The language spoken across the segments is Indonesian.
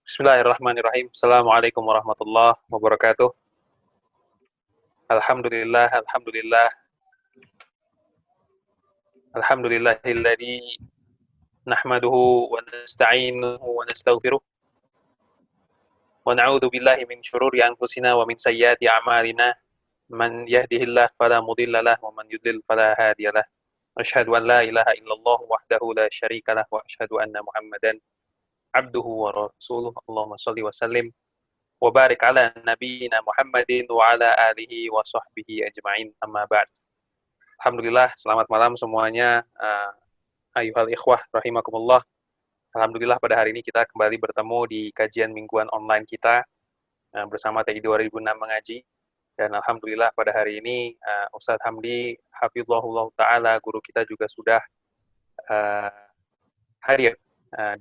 Bismillahirrahmanirrahim. Assalamualaikum warahmatullahi wabarakatuh. Alhamdulillah, alhamdulillah. Alhamdulillahilladzi nahmaduhu wa nasta'inuhu wa nastaghfiruh wa na'udzu billahi min syururi anfusina wa min sayyiati a'malina. Man yahdihillahu fala mudilla lahu wa man yudlil fala hadiyalah. Asyhadu an la ilaha illallah wahdahu la syarikalah wa asyhadu anna Muhammadan abduhu wa rasuluh. Allahumma shalli wa sallim wa barik ala nabiyyina Muhammadin wa ala alihi wa sahbihi ajma'in, amma ba'd. Alhamdulillah, selamat malam semuanya. Ayyuhal ikhwah rahimakumullah. Alhamdulillah pada hari ini kita kembali bertemu di kajian mingguan online kita bersama TI 2006 Mengaji. Dan alhamdulillah pada hari ini Ustadz Hamdi hafizahullah taala, guru kita, juga sudah hadir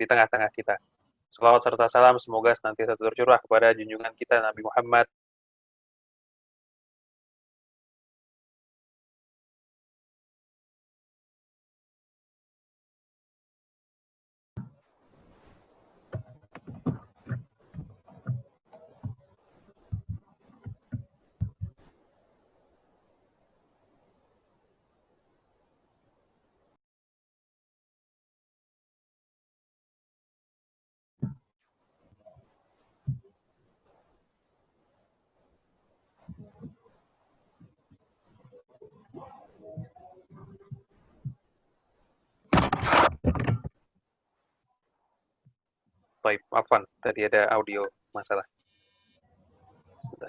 di tengah-tengah kita. Salawat serta salam semoga senantiasa tercurah kepada junjungan kita Nabi Muhammad Baik, afwan, tadi ada audio masalah. Sudah.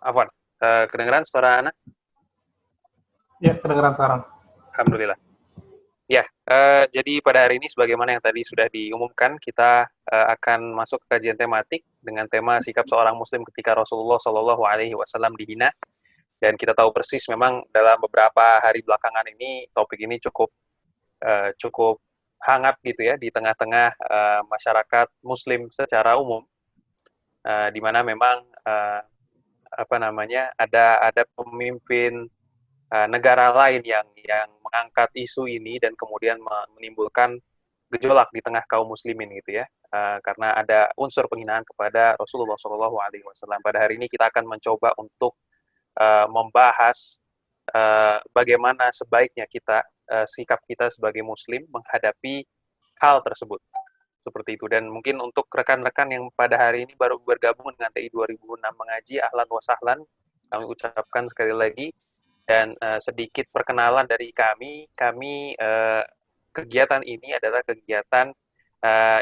Afwan, kedengeran suara anak? Ya, kedengeran sekarang. Alhamdulillah. Ya, jadi pada hari ini sebagaimana yang tadi sudah diumumkan, kita akan masuk ke kajian tematik dengan tema sikap seorang muslim ketika Rasulullah Shallallahu Alaihi Wasallam dihina. Dan kita tahu persis memang dalam beberapa hari belakangan ini topik ini cukup hangat gitu ya di tengah-tengah masyarakat muslim secara umum, di mana memang ada pemimpin negara lain yang mengangkat isu ini dan kemudian menimbulkan gejolak di tengah kaum muslimin gitu ya, karena ada unsur penghinaan kepada Rasulullah Shallallahu Alaihi Wasallam. Pada hari ini kita akan mencoba untuk membahas bagaimana sebaiknya sikap kita sebagai muslim menghadapi hal tersebut, seperti itu. Dan mungkin untuk rekan-rekan yang pada hari ini baru bergabung dengan TI 2006 Mengaji, ahlan wa sahlan, kami ucapkan sekali lagi. Dan sedikit perkenalan dari kami kegiatan ini adalah kegiatan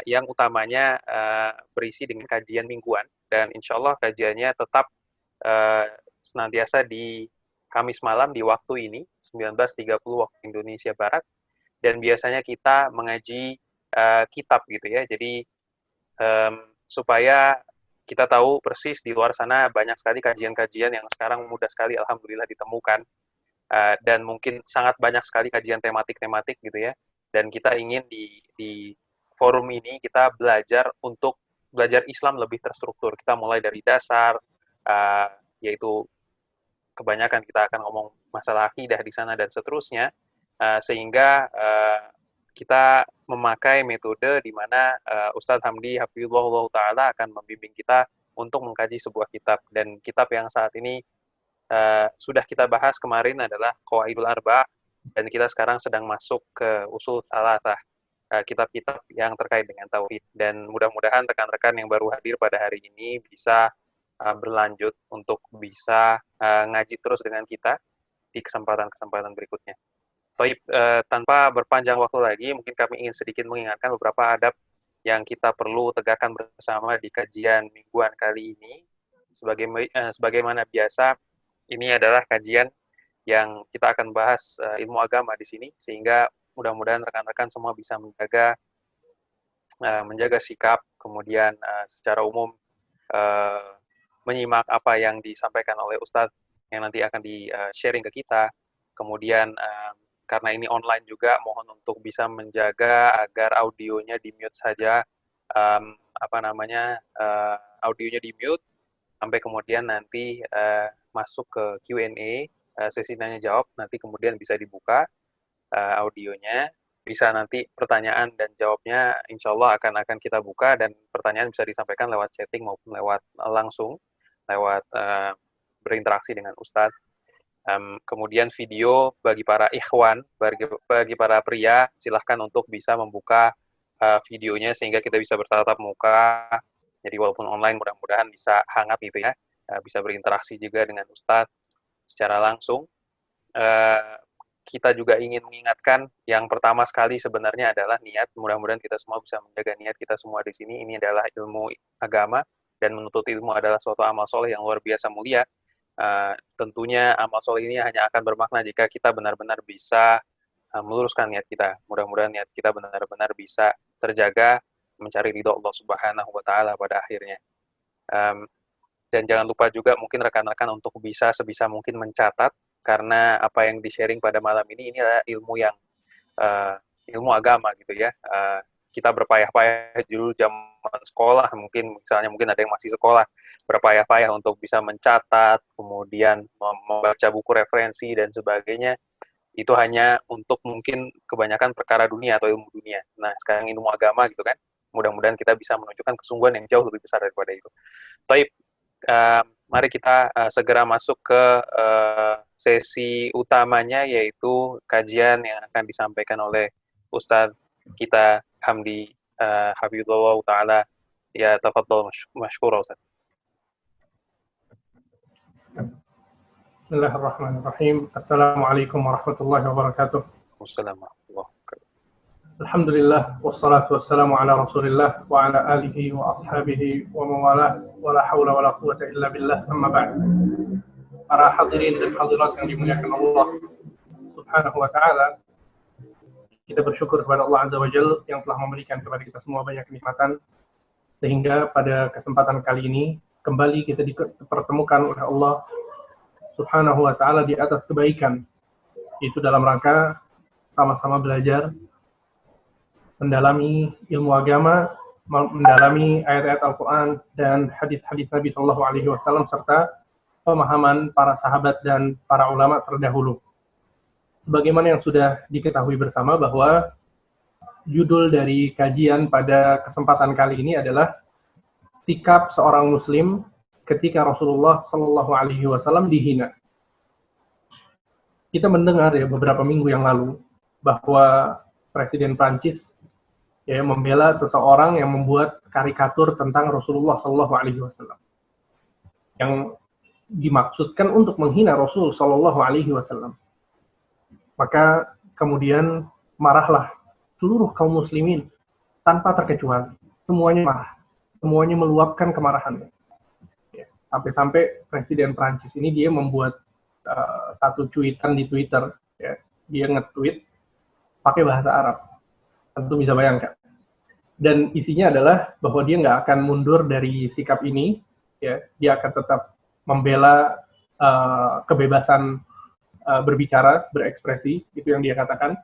yang utamanya berisi dengan kajian mingguan, dan insya Allah kajiannya tetap senantiasa di Kamis malam di waktu ini 19.30 waktu Indonesia Barat, dan biasanya kita mengaji kitab gitu ya. Jadi supaya kita tahu persis di luar sana banyak sekali kajian-kajian yang sekarang mudah sekali alhamdulillah ditemukan, dan mungkin sangat banyak sekali kajian tematik-tematik gitu ya. Dan kita ingin di forum ini kita belajar Islam lebih terstruktur. Kita mulai dari dasar, yaitu kebanyakan kita akan ngomong masalah akidah di sana dan seterusnya, sehingga kita memakai metode di mana Ustadz Hamdi hafizahullah taala akan membimbing kita untuk mengkaji sebuah kitab. Dan kitab yang saat ini sudah kita bahas kemarin adalah Qawaidul Arba', dan kita sekarang sedang masuk ke Ushul Tsalatsah, kitab-kitab yang terkait dengan tauhid. Dan mudah-mudahan rekan-rekan yang baru hadir pada hari ini bisa berlanjut untuk bisa ngaji terus dengan kita di kesempatan-kesempatan berikutnya. Baik, tanpa berpanjang waktu lagi, mungkin kami ingin sedikit mengingatkan beberapa adab yang kita perlu tegakkan bersama di kajian mingguan kali ini. Sebagaimana biasa, ini adalah kajian yang kita akan bahas ilmu agama di sini, sehingga mudah-mudahan rekan-rekan semua bisa menjaga sikap, kemudian secara umum menyimak apa yang disampaikan oleh Ustadz yang nanti akan di-sharing ke kita. Kemudian karena ini online juga, mohon untuk bisa menjaga agar audionya di-mute saja, audionya di-mute, sampai kemudian nanti masuk ke Q&A, sesi tanya jawab, nanti kemudian bisa dibuka audionya, bisa nanti pertanyaan dan jawabnya insya Allah akan kita buka, dan pertanyaan bisa disampaikan lewat chatting maupun lewat langsung, lewat berinteraksi dengan Ustadz. Kemudian video bagi para ikhwan, bagi para pria, silahkan untuk bisa membuka videonya sehingga kita bisa bertatap muka. Jadi walaupun online mudah-mudahan bisa hangat gitu ya, bisa berinteraksi juga dengan Ustadz secara langsung. Kita juga ingin mengingatkan yang pertama sekali sebenarnya adalah niat. Mudah-mudahan kita semua bisa menjaga niat kita semua di sini. Ini adalah ilmu agama, dan menuntut ilmu adalah suatu amal soleh yang luar biasa mulia. Tentunya amal soleh ini hanya akan bermakna jika kita benar-benar bisa meluruskan niat kita. Mudah-mudahan niat kita benar-benar bisa terjaga mencari ridho Allah Subhanahu wa Ta'ala pada akhirnya. Dan jangan lupa juga mungkin rekan-rekan untuk bisa sebisa mungkin mencatat, karena apa yang di-sharing pada malam ini adalah ilmu yang ilmu agama gitu ya. Kita berpayah-payah dulu zaman sekolah, mungkin ada yang masih sekolah, berpayah-payah untuk bisa mencatat, kemudian membaca buku referensi dan sebagainya. Itu hanya untuk mungkin kebanyakan perkara dunia atau ilmu dunia. Nah, sekarang ilmu agama gitu kan, mudah-mudahan kita bisa menunjukkan kesungguhan yang jauh lebih besar daripada itu. Taib, mari kita segera masuk ke sesi utamanya, yaitu kajian yang akan disampaikan oleh Ustadz kita Hamdi Hafizahullah Ta'ala. Ya, tafadhol mashkura Ustadz. Bismillahirrahmanirrahim. Assalamualaikum warahmatullahi wabarakatuh. Wassalamualaikum warahmatullahi wabarakatuh. Alhamdulillah, wassalatu wassalamu ala rasulillah wa ala alihi wa ashabihi wa mawalah, wa la hawla wa la quwata illa billah, amma ba'd. Para hadirin dan hadirat yang dimuliakan Allah Subhanahu wa Ta'ala, kita bersyukur kepada Allah Azza wa Jalla yang telah memberikan kepada kita semua banyak kenikmatan, sehingga pada kesempatan kali ini kembali kita dipertemukan oleh Allah Subhanahu wa Ta'ala di atas kebaikan, itu dalam rangka sama-sama belajar, mendalami ilmu agama, mendalami ayat-ayat Al-Quran dan hadis-hadis Nabi Shallallahu Alaihi Wasallam, serta pemahaman para sahabat dan para ulama terdahulu. Sebagaimana yang sudah diketahui bersama bahwa judul dari kajian pada kesempatan kali ini adalah sikap seorang Muslim ketika Rasulullah Shallallahu Alaihi Wasallam dihina. Kita mendengar ya beberapa minggu yang lalu bahwa Presiden Prancis ya membela seseorang yang membuat karikatur tentang Rasulullah Shallallahu Alaihi Wasallam, yang dimaksudkan untuk menghina Rasul Shallallahu Alaihi Wasallam. Maka kemudian marahlah seluruh kaum muslimin tanpa terkecuali, semuanya marah, semuanya meluapkan kemarahannya. Ya, sampai-sampai Presiden Prancis ini dia membuat satu cuitan di Twitter, ya, dia nge-tweet pakai bahasa Arab. Tentu bisa bayangkan. Dan isinya adalah bahwa dia nggak akan mundur dari sikap ini, ya, dia akan tetap membela kebebasan berbicara, berekspresi, itu yang dia katakan.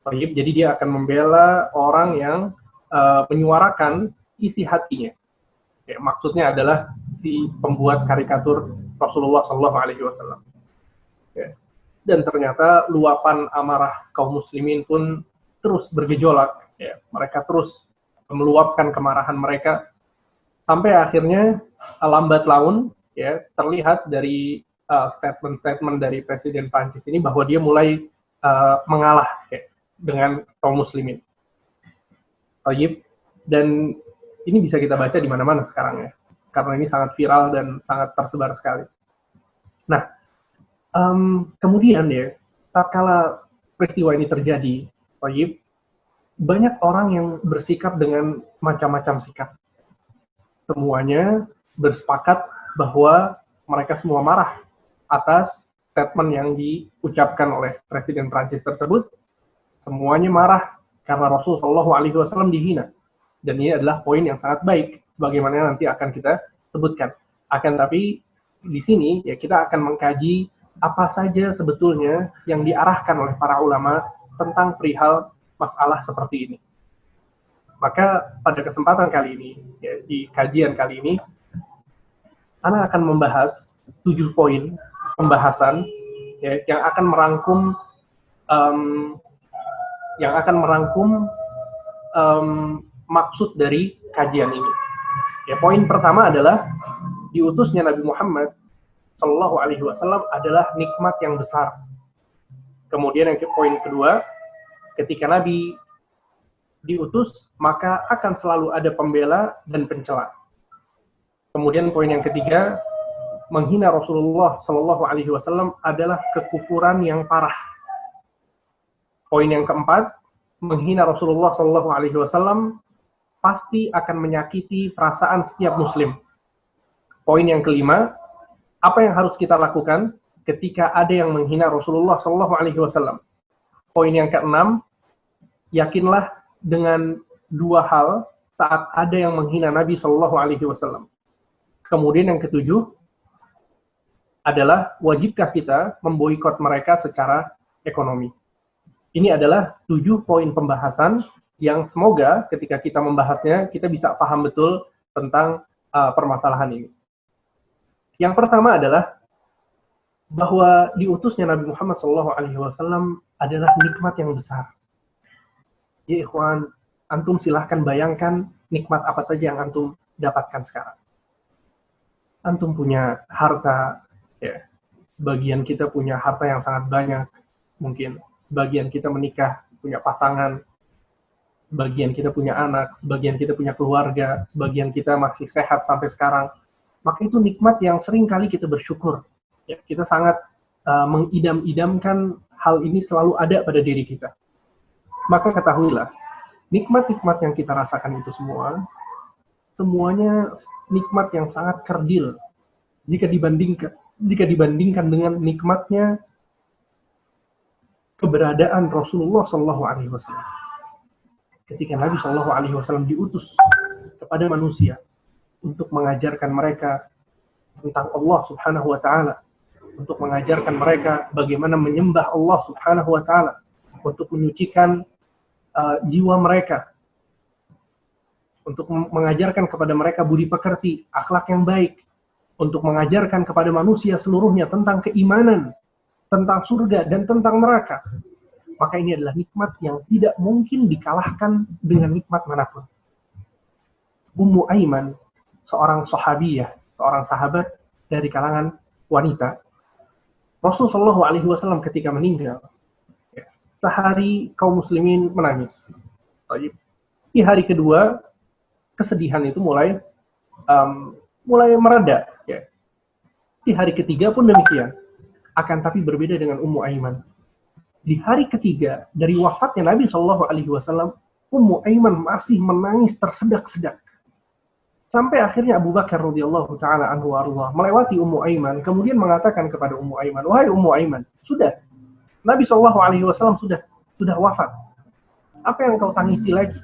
Jadi dia akan membela orang yang menyuarakan isi hatinya. Ya, maksudnya adalah si pembuat karikatur Rasulullah Shallallahu Alaihi Wasallam. Ya. Dan ternyata luapan amarah kaum muslimin pun terus bergejolak. Ya. Mereka terus meluapkan kemarahan mereka sampai akhirnya lambat laun, ya, terlihat dari statement-statement dari Presiden Prancis ini bahwa dia mulai mengalah, ya, dengan kaum muslimin. Dan ini bisa kita baca di mana-mana sekarang, ya, karena ini sangat viral dan sangat tersebar sekali. Nah, kemudian ya, tatkala peristiwa ini terjadi, banyak orang yang bersikap dengan macam-macam sikap. Semuanya bersepakat bahwa mereka semua marah atas statement yang diucapkan oleh Presiden Prancis tersebut. Semuanya marah karena Rasul Shallallahu Alaihi Wasallam dihina. Dan ini adalah poin yang sangat baik, bagaimana nanti akan kita sebutkan. Akan tapi di sini ya kita akan mengkaji apa saja sebetulnya yang diarahkan oleh para ulama tentang perihal masalah seperti ini. Maka pada kesempatan kali ini, ya, di kajian kali ini, Ana akan membahas 7 poin pembahasan ya, yang akan merangkum maksud dari kajian ini. Ya, poin pertama adalah diutusnya Nabi Muhammad Shallallahu Alaihi Wasallam adalah nikmat yang besar. Kemudian yang poin kedua, ketika Nabi diutus, maka akan selalu ada pembela dan pencela. Kemudian poin yang ketiga, menghina Rasulullah Shallallahu Alaihi Wasallam adalah kekufuran yang parah. Poin yang keempat, menghina Rasulullah Shallallahu Alaihi Wasallam pasti akan menyakiti perasaan setiap Muslim. Poin yang kelima, apa yang harus kita lakukan ketika ada yang menghina Rasulullah Shallallahu Alaihi Wasallam. Poin yang keenam, yakinlah dengan 2 hal saat ada yang menghina Nabi Shallallahu Alaihi Wasallam. Kemudian yang ketujuh adalah wajibkah kita memboikot mereka secara ekonomi. Ini adalah 7 poin pembahasan yang semoga ketika kita membahasnya kita bisa paham betul tentang permasalahan ini. Yang pertama adalah bahwa diutusnya Nabi Muhammad SAW adalah nikmat yang besar. Ya ikhwan, antum silahkan bayangkan nikmat apa saja yang antum dapatkan sekarang. Antum punya harta, ya. Sebagian kita punya harta yang sangat banyak, mungkin. Sebagian kita menikah, punya pasangan. Sebagian kita punya anak, sebagian kita punya keluarga, sebagian kita masih sehat sampai sekarang. Maka itu nikmat yang sering kali kita bersyukur. Ya, kita sangat mengidam-idamkan hal ini selalu ada pada diri kita. Maka ketahuilah, nikmat-nikmat yang kita rasakan itu semuanya nikmat yang sangat kerdil jika dibandingkan dengan nikmatnya keberadaan Rasulullah SAW. Ketika Nabi SAW diutus kepada manusia untuk mengajarkan mereka tentang Allah Subhanahu wa Ta'ala, untuk mengajarkan mereka bagaimana menyembah Allah Subhanahu wa Ta'ala, untuk menyucikan jiwa mereka, untuk mengajarkan kepada mereka budi pekerti, akhlak yang baik, untuk mengajarkan kepada manusia seluruhnya tentang keimanan, tentang surga dan tentang neraka. Maka ini adalah nikmat yang tidak mungkin dikalahkan dengan nikmat manapun. Ummu Aiman, seorang sahabiyah, seorang sahabat dari kalangan wanita. Rasulullah SAW ketika meninggal, sehari kaum muslimin menangis. Di hari kedua, kesedihan itu mulai mereda. Ya. Di hari ketiga pun demikian. Akan tapi berbeda dengan Ummu Aiman. Di hari ketiga dari wafatnya Nabi SAW, Ummu Aiman masih menangis tersedak-sedak. Sampai akhirnya Abu Bakar radhiyallahu taala anhu warḍah melewati Ummu Aiman, kemudian mengatakan kepada Ummu Aiman, "Wahai Ummu Aiman, sudah Nabi SAW sudah wafat. Apa yang kau tangisi lagi?"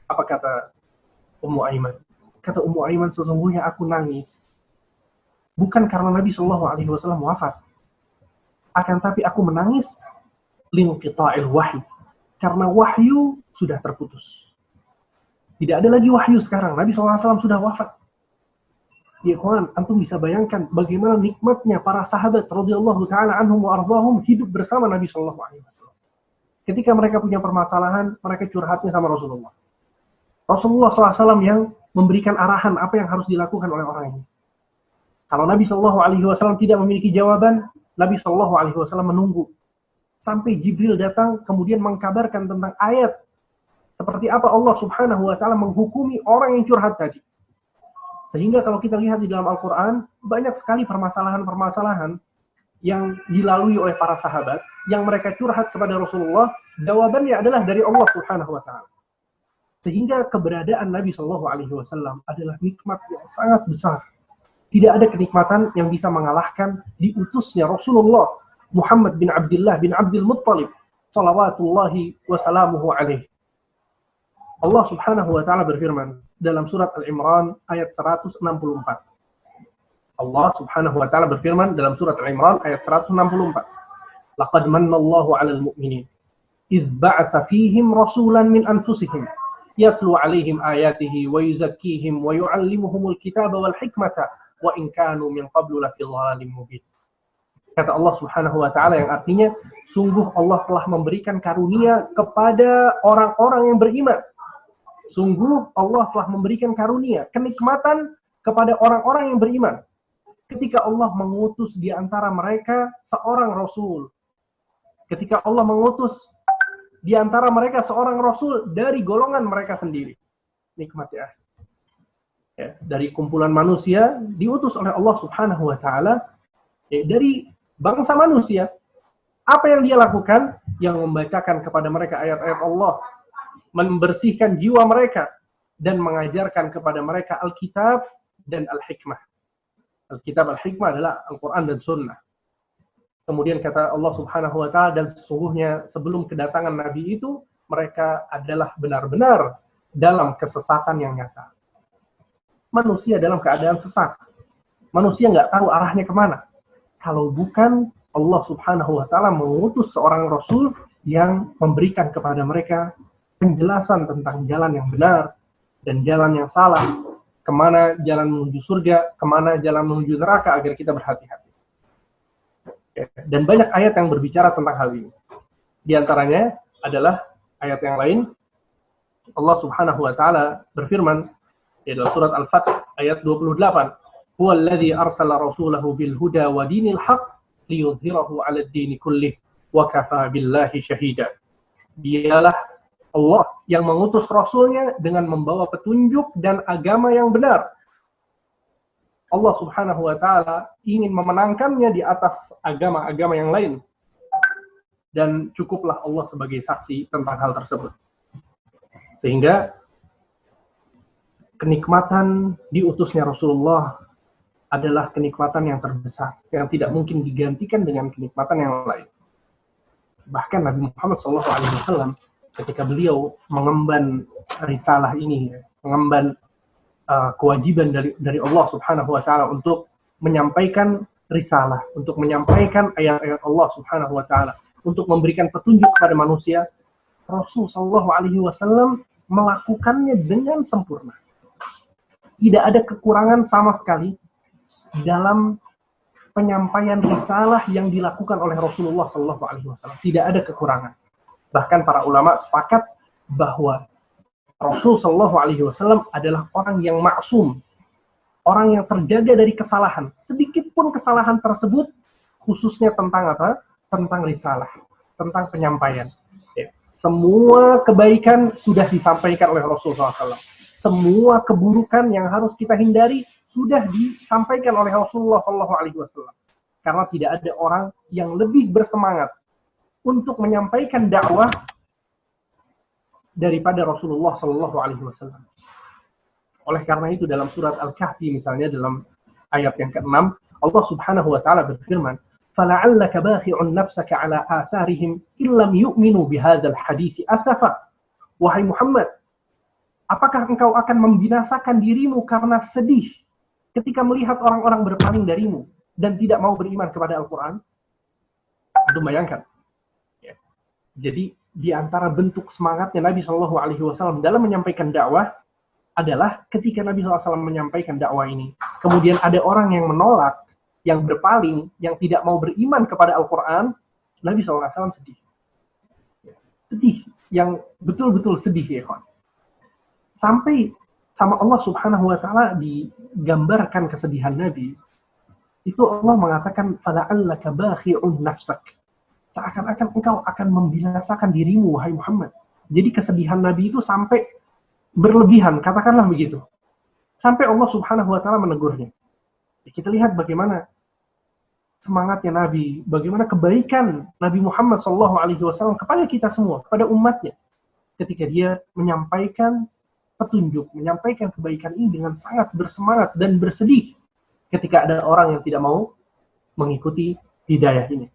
Apa kata Ummu Aiman? Kata Ummu Aiman, sesungguhnya aku nangis bukan karena Nabi SAW wafat, akan tapi aku menangis linqita'il wahyi, karena wahyu sudah terputus. Tidak ada lagi wahyu sekarang. Nabi SAW sudah wafat. Ya kawan, antum bisa bayangkan bagaimana nikmatnya para sahabat radhiyallahu taala anhum wa ardhahum hidup bersama Nabi SAW. Ketika mereka punya permasalahan, mereka curhatnya sama Rasulullah. Rasulullah SAW yang memberikan arahan apa yang harus dilakukan oleh orang ini. Kalau Nabi SAW tidak memiliki jawaban, Nabi SAW menunggu sampai Jibril datang kemudian mengkabarkan tentang ayat seperti apa Allah Subhanahu wa Ta'ala menghukumi orang yang curhat tadi. Sehingga kalau kita lihat di dalam Al-Quran, banyak sekali permasalahan-permasalahan yang dilalui oleh para sahabat, yang mereka curhat kepada Rasulullah, jawabannya adalah dari Allah Subhanahu wa Ta'ala. Sehingga keberadaan Nabi SAW adalah nikmat yang sangat besar. Tidak ada kenikmatan yang bisa mengalahkan diutusnya Rasulullah Muhammad bin Abdullah bin Abdul Muttalib salawatullahi wasalamuhu alaihi. Allah Subhanahu wa Ta'ala berfirman dalam surat Al-Imran ayat 164. Allah Subhanahu wa Ta'ala berfirman dalam surat Al-Imran ayat 164. Laqad manna Allahu 'alal mu'minin idz ba'atsa fihim rasulan min anfusihim yatlu 'alaihim ayatihi wa yuzakkihim wa yu'allimuhumul kitaba wal hikmata wa in kanu min qablu lafi dhalalin mubin. Kata Allah Subhanahu wa taala yang artinya sungguh Allah telah memberikan karunia kepada orang-orang yang beriman. Sungguh Allah telah memberikan karunia, kenikmatan kepada orang-orang yang beriman. Ketika Allah mengutus di antara mereka seorang rasul. Ketika Allah mengutus di antara mereka seorang rasul dari golongan mereka sendiri. Nikmat ya. Dari kumpulan manusia diutus oleh Allah Subhanahu wa taala dari bangsa manusia. Apa yang dia lakukan? Yang membacakan kepada mereka ayat-ayat Allah, membersihkan jiwa mereka, dan mengajarkan kepada mereka Alkitab dan Al-Hikmah. Alkitab Al-Hikmah adalah Al-Quran dan Sunnah. Kemudian kata Allah Subhanahu wa ta'ala, dan sesungguhnya sebelum kedatangan Nabi itu, mereka adalah benar-benar dalam kesesatan yang nyata. Manusia dalam keadaan sesat. Manusia nggak tahu arahnya kemana. Kalau bukan Allah Subhanahu wa ta'ala mengutus seorang Rasul yang memberikan kepada mereka penjelasan tentang jalan yang benar dan jalan yang salah, kemana jalan menuju surga, kemana jalan menuju neraka, agar kita berhati-hati. Dan banyak ayat yang berbicara tentang hal ini. Di antaranya adalah ayat yang lain. Allah Subhanahu wa ta'ala berfirman di dalam surat Al-Fath ayat 28. Huwa alladhi arsala rasulahu bil huda wa dinil haq liyudhhirahu 'ala ad-din kullih wa kafa billahi syahida. Dialah Allah yang mengutus rasulnya dengan membawa petunjuk dan agama yang benar. Allah Subhanahu wa ta'ala ingin memenangkannya di atas agama-agama yang lain. Dan cukuplah Allah sebagai saksi tentang hal tersebut. Sehingga kenikmatan diutusnya Rasulullah adalah kenikmatan yang terbesar, yang tidak mungkin digantikan dengan kenikmatan yang lain. Bahkan Nabi Muhammad SAW ketika beliau mengemban risalah ini, mengemban kewajiban dari Allah Subhanahu wa ta'ala untuk menyampaikan risalah, untuk menyampaikan ayat-ayat Allah Subhanahu wa ta'ala, untuk memberikan petunjuk kepada manusia, Rasul sallallahu alaihi wasallam melakukannya dengan sempurna. Tidak ada kekurangan sama sekali dalam penyampaian risalah yang dilakukan oleh Rasulullah sallallahu alaihi wasallam. Tidak ada kekurangan. Bahkan para ulama sepakat bahwa Rasul sallallahu alaihi wasallam adalah orang yang maksum, orang yang terjaga dari kesalahan. Sedikit pun kesalahan tersebut, khususnya tentang apa? Tentang risalah, tentang penyampaian. Semua kebaikan sudah disampaikan oleh Rasulullah SAW. Semua keburukan yang harus kita hindari sudah disampaikan oleh Rasulullah SAW. Karena tidak ada orang yang lebih bersemangat untuk menyampaikan dakwah daripada Rasulullah SAW. Oleh karena itu dalam surat Al-Kahfi misalnya dalam ayat yang ke-6, Allah Subhanahu wa taala berfirman, فَلَعَلَّكَ بَاخِعٌ نَفْسَكَ عَلَى آثَارِهِمْ إِنْ لَمْ يُؤْمِنُوا بِهَذَا الْحَدِيثِ أَسَفًا. Wahai Muhammad, apakah engkau akan membinasakan dirimu karena sedih ketika melihat orang-orang berpaling darimu dan tidak mau beriman kepada Al-Quran? Itu bayangkan. Ya. Jadi di antara bentuk semangatnya Nabi SAW dalam menyampaikan dakwah adalah ketika Nabi SAW menyampaikan dakwah ini, kemudian ada orang yang menolak, yang berpaling, yang tidak mau beriman kepada Al-Quran, Nabi SAW sedih. Sedih, yang betul-betul sedih ya kawan. Sampai sama Allah Subhanahu wa ta'ala digambarkan kesedihan Nabi, itu Allah mengatakan, فَلَعَلَّكَ بَاخِعٌ نَفْسَكَ. Seakan-akan engkau akan membinasakan dirimu, wahai Muhammad. Jadi kesedihan Nabi itu sampai berlebihan, katakanlah begitu. Sampai Allah Subhanahu wa ta'ala menegurnya. Kita lihat bagaimana semangatnya Nabi, bagaimana kebaikan Nabi Muhammad SAW kepada kita semua, kepada umatnya. Ketika dia menyampaikan petunjuk, menyampaikan kebaikan ini dengan sangat bersemangat dan bersedih ketika ada orang yang tidak mau mengikuti hidayah ini.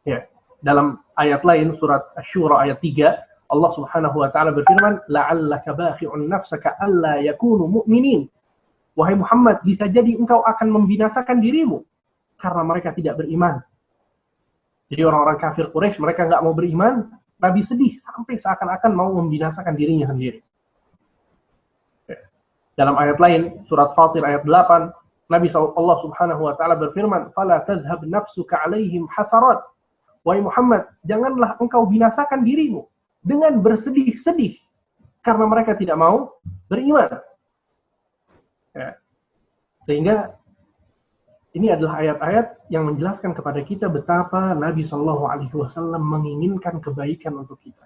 Ya, dalam ayat lain, surat Asy-Syura ayat 3, Allah Subhanahu wa ta'ala berfirman, لَعَلَّكَ بَاخِعٌ نَفْسَكَ أَلَّا يَكُونُوا مُؤْمِنِينَ. Wahai Muhammad, bisa jadi engkau akan membinasakan dirimu karena mereka tidak beriman. Jadi orang-orang kafir Quraisy, mereka nggak mau beriman, Nabi sedih sampai seakan-akan mau membinasakan dirinya sendiri. Dalam ayat lain, surat Fatir ayat 8, Allah Subhanahu wa taala berfirman, "Fala tazhab nafsuka 'alaihim hasarat." Wahai Muhammad, janganlah engkau binasakan dirimu dengan bersedih-sedih karena mereka tidak mau beriman. Ya. Sehingga ini adalah ayat-ayat yang menjelaskan kepada kita betapa Nabi Shallallahu Alaihi Wasallam menginginkan kebaikan untuk kita.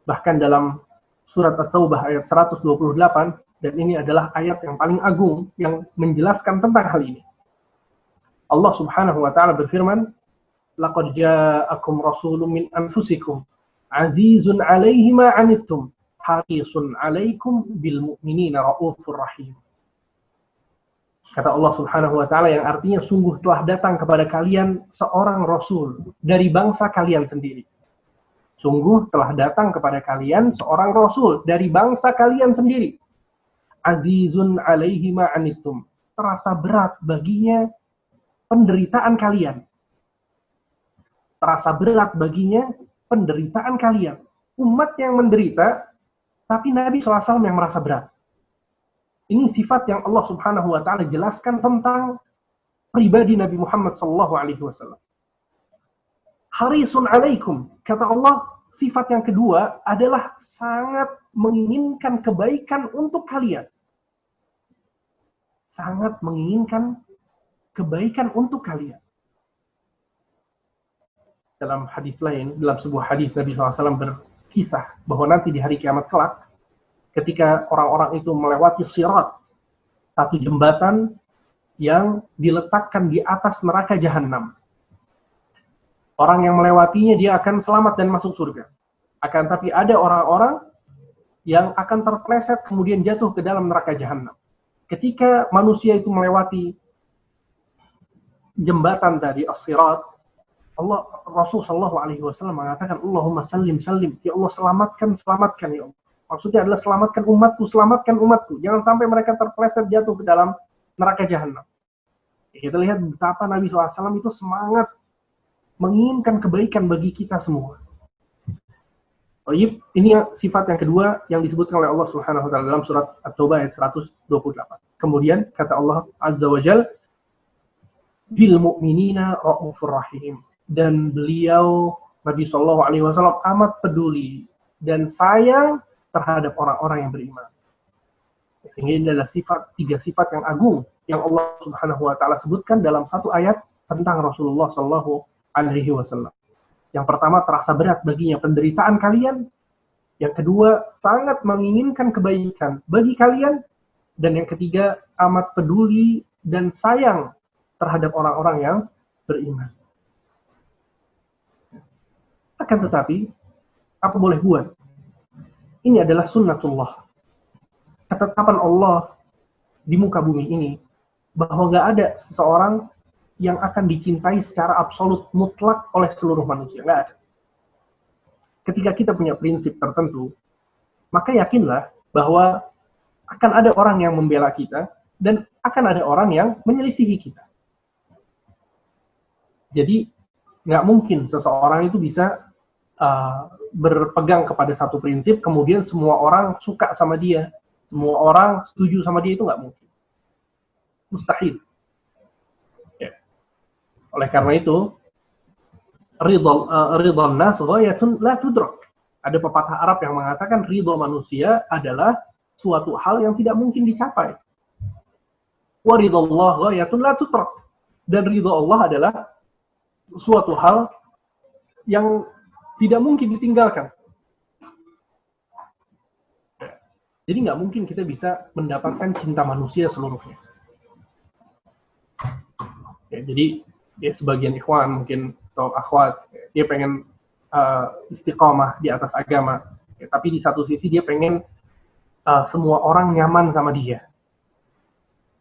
Bahkan dalam surat At-Taubah ayat 128, dan ini adalah ayat yang paling agung yang menjelaskan tentang hal ini. Allah Subhanahu wa taala berfirman, "Laqad ja'akum rasulun min anfusikum, azizun 'alaihi ma 'anittum, harisun 'alaikum bil mu'minina raufur rahim." Kata Allah Subhanahu wa taala, yang artinya sungguh telah datang kepada kalian seorang rasul dari bangsa kalian sendiri. Sungguh telah datang kepada kalian seorang rasul dari bangsa kalian sendiri. Azizun 'alaihi ma 'anittum. Terasa berat baginya penderitaan kalian. Terasa berat baginya penderitaan kalian. Umat yang menderita, tapi Nabi SAW yang merasa berat. Ini sifat yang Allah Subhanahu wa taala jelaskan tentang pribadi Nabi Muhammad sallallahu alaihi wasallam. Harisun 'alaikum. Kata Allah, sifat yang kedua adalah sangat menginginkan kebaikan untuk kalian. Sangat menginginkan kebaikan untuk kalian. Dalam hadis lain, dalam sebuah hadis Nabi SAW berkisah bahwa nanti di hari kiamat kelak, ketika orang-orang itu melewati sirat, satu jembatan yang diletakkan di atas neraka jahanam. Orang yang melewatinya dia akan selamat dan masuk surga. Akan tapi ada orang-orang yang akan terpleset kemudian jatuh ke dalam neraka jahanam. Ketika manusia itu melewati jembatan tadi, as-sirat, Rasul sallallahu alaihi wasallam mengatakan, "Allahumma sallim sallim." Ya Allah, selamatkan, selamatkan ya Allah. Maksudnya adalah selamatkan umatku. Jangan sampai mereka terpleset jatuh ke dalam neraka jahanam. Kita lihat betapa Nabi SAW itu semangat menginginkan kebaikan bagi kita semua. Ini sifat yang kedua yang disebutkan oleh Allah Subhanahu wa taala dalam surat At-Taubah ayat 128. Kemudian kata Allah Azza wa Jalla, "Bil mu'minina raufur rahim." Dan beliau Nabi sallallahu alaihi wasallam amat peduli dan sayang terhadap orang-orang yang beriman. Sehingga ini adalah tiga sifat yang agung yang Allah Subhanahu wa taala sebutkan dalam satu ayat tentang Rasulullah sallallahu alaihi wasallam. Yang pertama, terasa berat baginya penderitaan kalian. Yang kedua, sangat menginginkan kebaikan bagi kalian. Dan yang ketiga, amat peduli dan sayang terhadap orang-orang yang beriman. Akan tetapi, apa boleh buat? Ini adalah sunnatullah. Ketetapan Allah di muka bumi ini, bahwa nggak ada seseorang yang akan dicintai secara absolut mutlak oleh seluruh manusia. Nggak ada. Ketika kita punya prinsip tertentu, maka yakinlah bahwa akan ada orang yang membela kita, dan akan ada orang yang menyelisihi kita. Jadi, nggak mungkin seseorang itu bisa berpegang kepada satu prinsip, kemudian semua orang suka sama dia, semua orang setuju sama dia, itu nggak mungkin. Mustahil. Ya. Oleh karena itu, ridha nas ghayatun la tudrak. Ada pepatah Arab yang mengatakan ridha manusia adalah suatu hal yang tidak mungkin dicapai. Wa ridha Allah ghayatun la tudrak. Dan ridha Allah adalah suatu hal yang tidak mungkin ditinggalkan. Jadi nggak mungkin kita bisa mendapatkan cinta manusia seluruhnya. Ya, jadi sebagian ikhwan mungkin atau akhwat, dia pengen istiqomah di atas agama, ya, tapi di satu sisi dia pengen semua orang nyaman sama dia.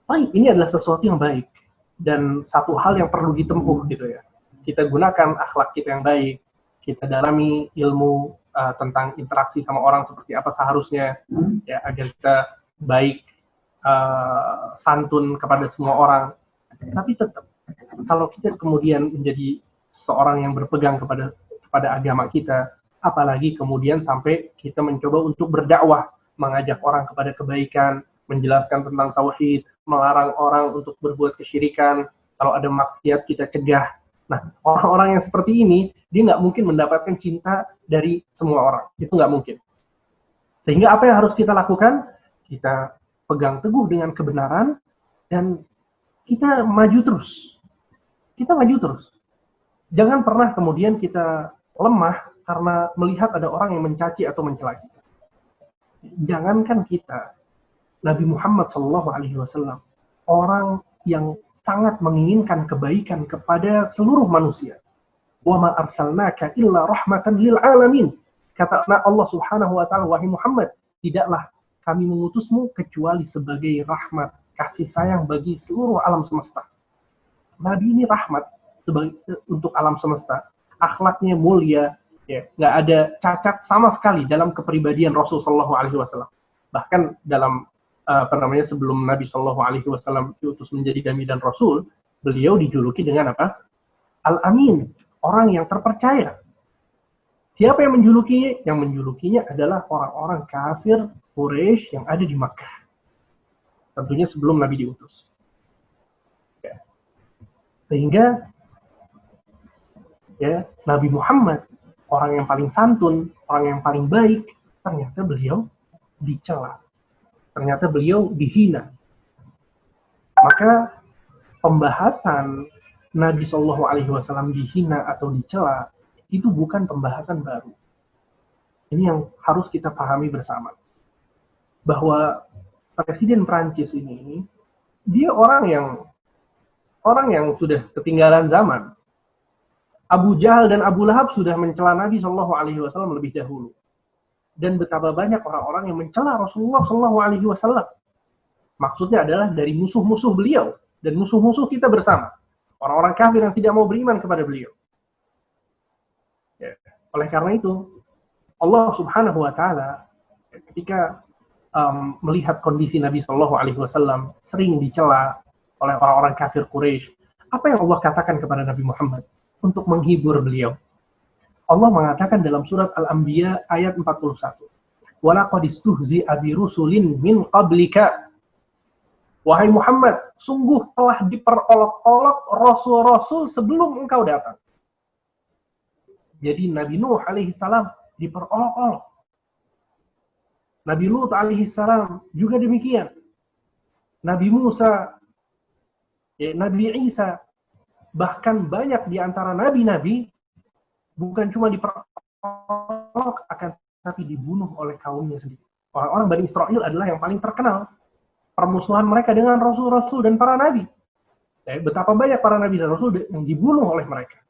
Baik, ini adalah sesuatu yang baik dan satu hal yang perlu ditempuh gitu ya. Kita gunakan akhlak kita yang baik, kita dalami ilmu tentang interaksi sama orang seperti apa seharusnya, ya, agar kita baik, santun kepada semua orang. Tapi tetap, kalau kita kemudian menjadi seorang yang berpegang kepada agama kita, apalagi kemudian sampai kita mencoba untuk berdakwah, mengajak orang kepada kebaikan, menjelaskan tentang tauhid, melarang orang untuk berbuat kesyirikan, kalau ada maksiat kita cegah. Nah, orang-orang yang seperti ini, dia nggak mungkin mendapatkan cinta dari semua orang. Itu nggak mungkin. Sehingga apa yang harus kita lakukan? Kita pegang teguh dengan kebenaran, dan kita maju terus. Kita maju terus. Jangan pernah kemudian kita lemah karena melihat ada orang yang mencaci atau mencela kita. Jangankan kita, Nabi Muhammad SAW, orang yang sangat menginginkan kebaikan kepada seluruh manusia. Wa ma arsalnaka illa rahmatan lil alamin. Kata Allah Subhanahu wa taala, wahai Muhammad, tidaklah kami mengutusmu kecuali sebagai rahmat, kasih sayang bagi seluruh alam semesta. Nabi ini rahmat untuk alam semesta. Akhlaknya mulia, ya, nggak ada cacat sama sekali dalam kepribadian Rasulullah SAW. Bahkan dalam sebelum Nabi SAW diutus menjadi Nabi dan Rasul, beliau dijuluki dengan apa? Al-Amin, orang yang terpercaya. Siapa yang menjulukinya? Yang menjulukinya adalah orang-orang kafir Quraisy yang ada di Makkah. Tentunya sebelum Nabi diutus. Ya. Sehingga ya, Nabi Muhammad, orang yang paling santun, orang yang paling baik, ternyata beliau dicela. Ternyata beliau dihina. Maka pembahasan Nabi SAW dihina atau dicela itu bukan pembahasan baru. Ini yang harus kita pahami bersama. Bahwa Presiden Prancis ini, dia orang yang sudah ketinggalan zaman. Abu Jahal dan Abu Lahab sudah mencela Nabi SAW lebih dahulu. Dan betapa banyak orang-orang yang mencela Rasulullah SAW. Maksudnya adalah dari musuh-musuh beliau dan musuh-musuh kita bersama. Orang-orang kafir yang tidak mau beriman kepada beliau. Ya. Oleh karena itu, Allah Subhanahu wa taala ketika melihat kondisi Nabi SAW sering dicela oleh orang-orang kafir Quraisy, apa yang Allah katakan kepada Nabi Muhammad untuk menghibur beliau? Allah mengatakan dalam surat Al-Anbiya ayat 41. Walaqad istuhzi'a bi rusulin min qablika. Wahai Muhammad, sungguh telah diperolok-olok rasul-rasul sebelum engkau datang. Jadi Nabi Nuh alaihi salam diperolok-olok. Nabi Lut alaihi salam juga demikian. Nabi Musa, Nabi Isa, bahkan banyak di antara nabi-nabi bukan cuma diperolok, akan tapi dibunuh oleh kaumnya sendiri. Orang-orang Bani Israel adalah yang paling terkenal permusuhan mereka dengan rasul-rasul dan para nabi. Betapa banyak para nabi dan rasul yang dibunuh oleh mereka.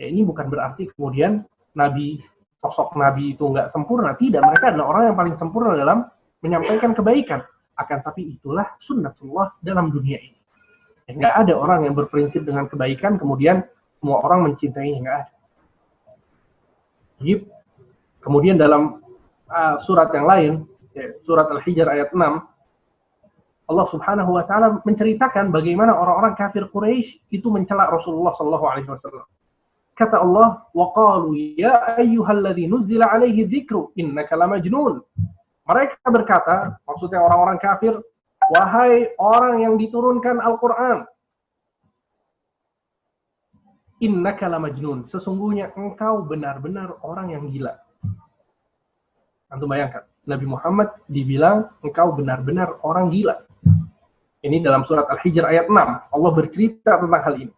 Ya, ini bukan berarti kemudian sosok nabi itu nggak sempurna. Tidak, mereka adalah orang yang paling sempurna dalam menyampaikan kebaikan. Akan tapi itulah sunnatullah dalam dunia ini. Nggak ada orang yang berprinsip dengan kebaikan kemudian semua orang mencintainya, nggak ada. Kemudian dalam surat yang lain, surat Al-Hijr ayat 6, Allah Subhanahu wa taala menceritakan bagaimana orang-orang kafir Quraisy itu mencela Rasulullah SAW. Kata Allah, wa qalu ya ayyuhalladzi nuzzila alaihi dzikru innaka lamajnun. Mereka berkata, maksudnya orang-orang kafir, wahai orang yang diturunkan Al-Qur'an, innaka lamajnun, sesungguhnya engkau benar-benar orang yang gila. Antum bayangkan, Nabi Muhammad dibilang engkau benar-benar orang gila. Ini dalam surat Al-Hijr ayat 6, Allah bercerita tentang hal ini.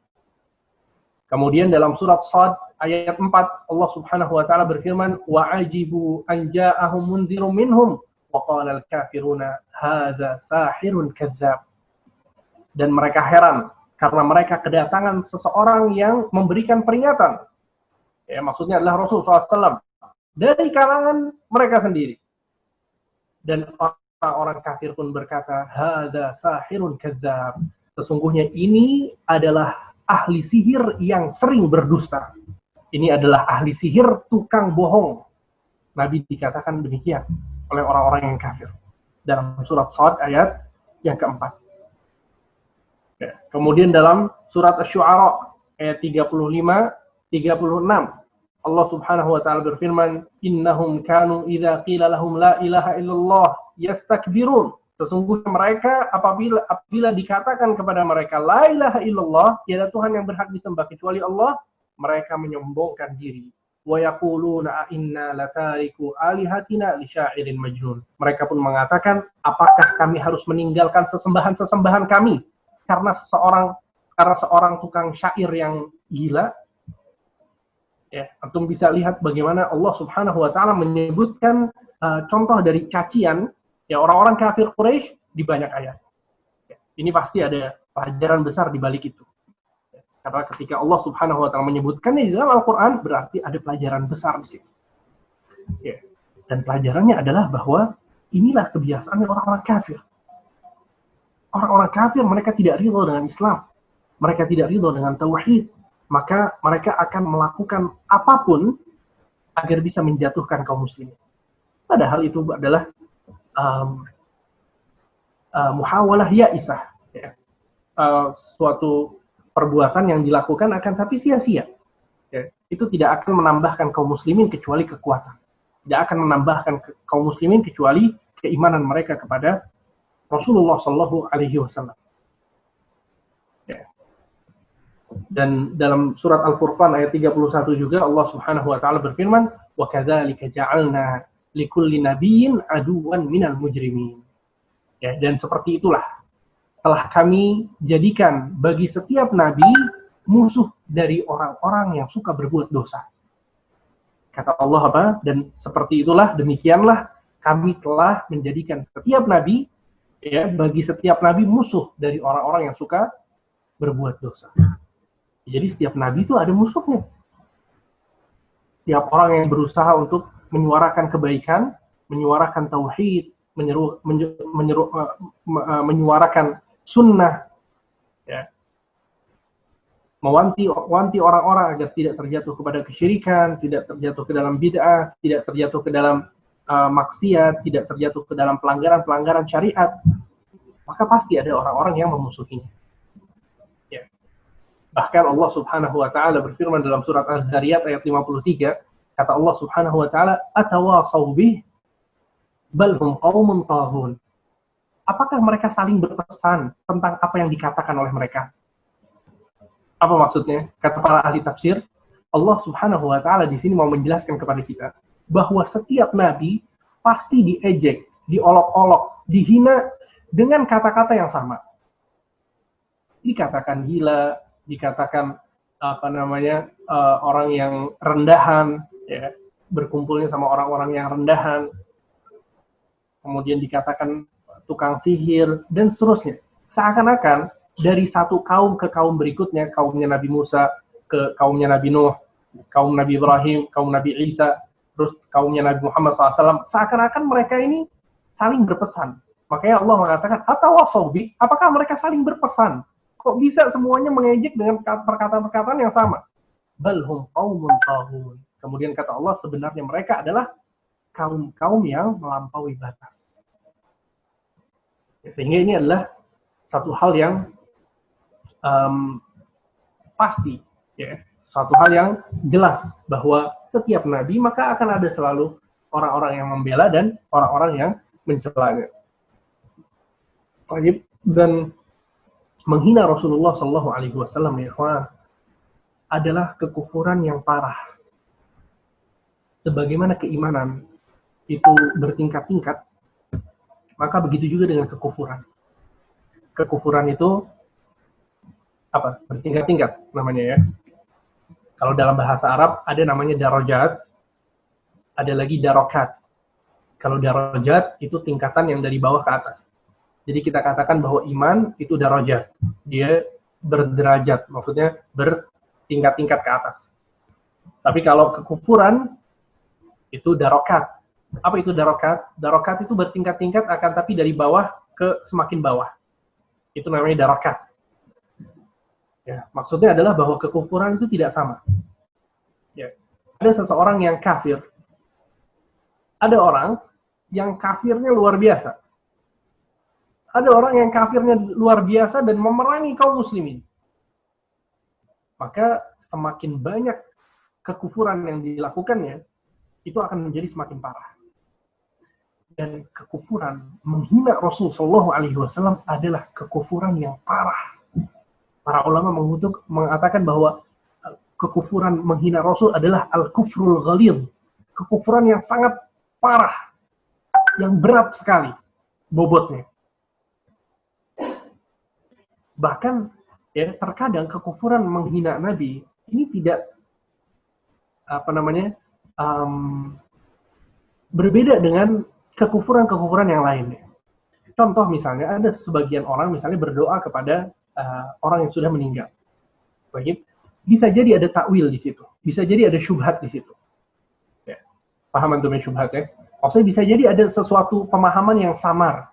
Kemudian dalam surat Shad ayat 4, Allah Subhanahu wa taala berfirman, wa ajibu an ja'ahum mundzirun minhum wa qala al-kafiruna hadza sahirun kadzdzab. Dan mereka heran karena mereka kedatangan seseorang yang memberikan peringatan. Ya, maksudnya adalah Rasulullah SAW dari kalangan mereka sendiri. Dan orang-orang kafir pun berkata, hadza sahirun kadzdzab. Sesungguhnya ini adalah ahli sihir yang sering berdusta. Ini adalah ahli sihir tukang bohong. Nabi dikatakan demikian oleh orang-orang yang kafir. Dalam surat Shad ayat yang keempat. Ya. Kemudian dalam surat Asy-Syu'ara ayat 35, 36. Allah Subhanahu wa taala berfirman, "Innahum kanu idza qila lahum la ilaha illallah yastakbirun." Sesungguhnya mereka apabila dikatakan kepada mereka la ilaha illallah, tiada Tuhan yang berhak disembah kecuali Allah, mereka menyombongkan diri. Wa yaquluna inna latariku alihatina li syairin majnun. Mereka pun mengatakan, apakah kami harus meninggalkan sesembahan-sesembahan kami karena seorang tukang syair yang gila? Ya, antum bisa lihat bagaimana Allah Subhanahu wa taala menyebutkan contoh dari cacian ya orang-orang kafir Quraisy di banyak ayat. Ya, ini pasti ada pelajaran besar di balik itu. Ya, karena ketika Allah Subhanahu wa taala menyebutkannya di dalam Al-Qur'an, berarti ada pelajaran besar di situ. Ya. Dan pelajarannya adalah bahwa inilah kebiasaan orang-orang kafir. Orang-orang kafir mereka tidak ridho dengan Islam. Mereka tidak ridho dengan tauhid. Maka mereka akan melakukan apapun agar bisa menjatuhkan kaum muslimin. Padahal itu adalah muhawalah ya'isah, ya. Suatu perbuatan yang dilakukan akan tapi sia-sia. Ya. Itu tidak akan menambahkan kaum muslimin kecuali kekuatan. Tidak akan menambahkan kaum muslimin kecuali keimanan mereka kepada Rasulullah Shallallahu Alaihi Wasallam. Dan dalam surat Al-Furqan ayat 31 juga Allah Subhanahu wa taala berfirman, "Wa kadzalika ja'alna likulli nabiyyin aduwan minal mujrimin." Ya, dan seperti itulah telah kami jadikan bagi setiap nabi musuh dari orang-orang yang suka berbuat dosa. Kata Allah apa? Dan seperti itulah, demikianlah kami telah menjadikan setiap nabi, ya, bagi setiap nabi musuh dari orang-orang yang suka berbuat dosa. Jadi setiap nabi itu ada musuhnya. Setiap orang yang berusaha untuk menyuarakan kebaikan, menyuarakan tauhid, menyuarakan sunnah, ya, mewanti orang-orang agar tidak terjatuh kepada kesyirikan, tidak terjatuh ke dalam bid'ah, tidak terjatuh ke dalam maksiat, tidak terjatuh ke dalam pelanggaran syariat, maka pasti ada orang-orang yang memusuhinya. Bahkan Allah Subhanahu wa taala berfirman dalam surat Az-Zariyat ayat 53, kata Allah Subhanahu wa taala, "Atawasaw bih bal hum qaumun taghun." Apakah mereka saling berpesan tentang apa yang dikatakan oleh mereka? Apa maksudnya? Kata para ahli tafsir, Allah Subhanahu wa taala di sini mau menjelaskan kepada kita bahwa setiap nabi pasti diejek, diolok-olok, dihina dengan kata-kata yang sama. Dikatakan gila, dikatakan orang yang rendahan, ya, berkumpulnya sama orang-orang yang rendahan, kemudian dikatakan tukang sihir dan seterusnya. Seakan-akan dari satu kaum ke kaum berikutnya, kaumnya Nabi Musa ke kaumnya Nabi Nuh, kaum Nabi Ibrahim, kaum Nabi Isa, terus kaumnya Nabi Muhammad SAW, seakan-akan mereka ini saling berpesan. Makanya Allah mengatakan, "Atawasaw bi", apakah mereka saling berpesan? Kok bisa semuanya mengejek dengan perkataan-perkataan yang sama? Balhum qaumun taghun. Kemudian kata Allah, sebenarnya mereka adalah kaum-kaum yang melampaui batas. Sehingga ini adalah satu hal yang pasti, ya, satu hal yang jelas bahwa setiap nabi maka akan ada selalu orang-orang yang membela dan orang-orang yang mencelanya. Dan menghina Rasulullah Shallallahu Alaihi Wasallam, ya, adalah kekufuran yang parah. Sebagaimana keimanan itu bertingkat-tingkat, maka begitu juga dengan kekufuran. Kekufuran itu apa? Bertingkat-tingkat namanya, ya. Kalau dalam bahasa Arab ada namanya darajat, ada lagi darokat. Kalau darajat itu tingkatan yang dari bawah ke atas. Jadi kita katakan bahwa iman itu darajat. Dia berderajat, maksudnya bertingkat-tingkat ke atas. Tapi kalau kekufuran itu darokat. Apa itu darokat? Darokat itu bertingkat-tingkat akan tapi dari bawah ke semakin bawah. Itu namanya darokat. Ya, maksudnya adalah bahwa kekufuran itu tidak sama. Ya. Ada seseorang yang kafir. Ada orang yang kafirnya luar biasa. Ada orang yang kafirnya luar biasa dan memerangi kaum muslimin. Maka semakin banyak kekufuran yang dilakukannya, itu akan menjadi semakin parah. dan kekufuran menghina Rasul Shallallahu Alaihi Wasallam adalah kekufuran yang parah. Para ulama mengatakan bahwa kekufuran menghina Rasul adalah al-kufrul ghalidh, kekufuran yang sangat parah, yang berat sekali bobotnya. Bahkan ya terkadang kekufuran menghina Nabi ini tidak berbeda dengan kekufuran yang lainnya. Contoh misalnya ada sebagian orang misalnya berdoa kepada orang yang sudah meninggal. Baik, bisa jadi ada takwil di situ, bisa jadi ada syubhat di situ. Ya. Paham antum syubhat ya? Maksudnya bisa jadi ada sesuatu pemahaman yang samar,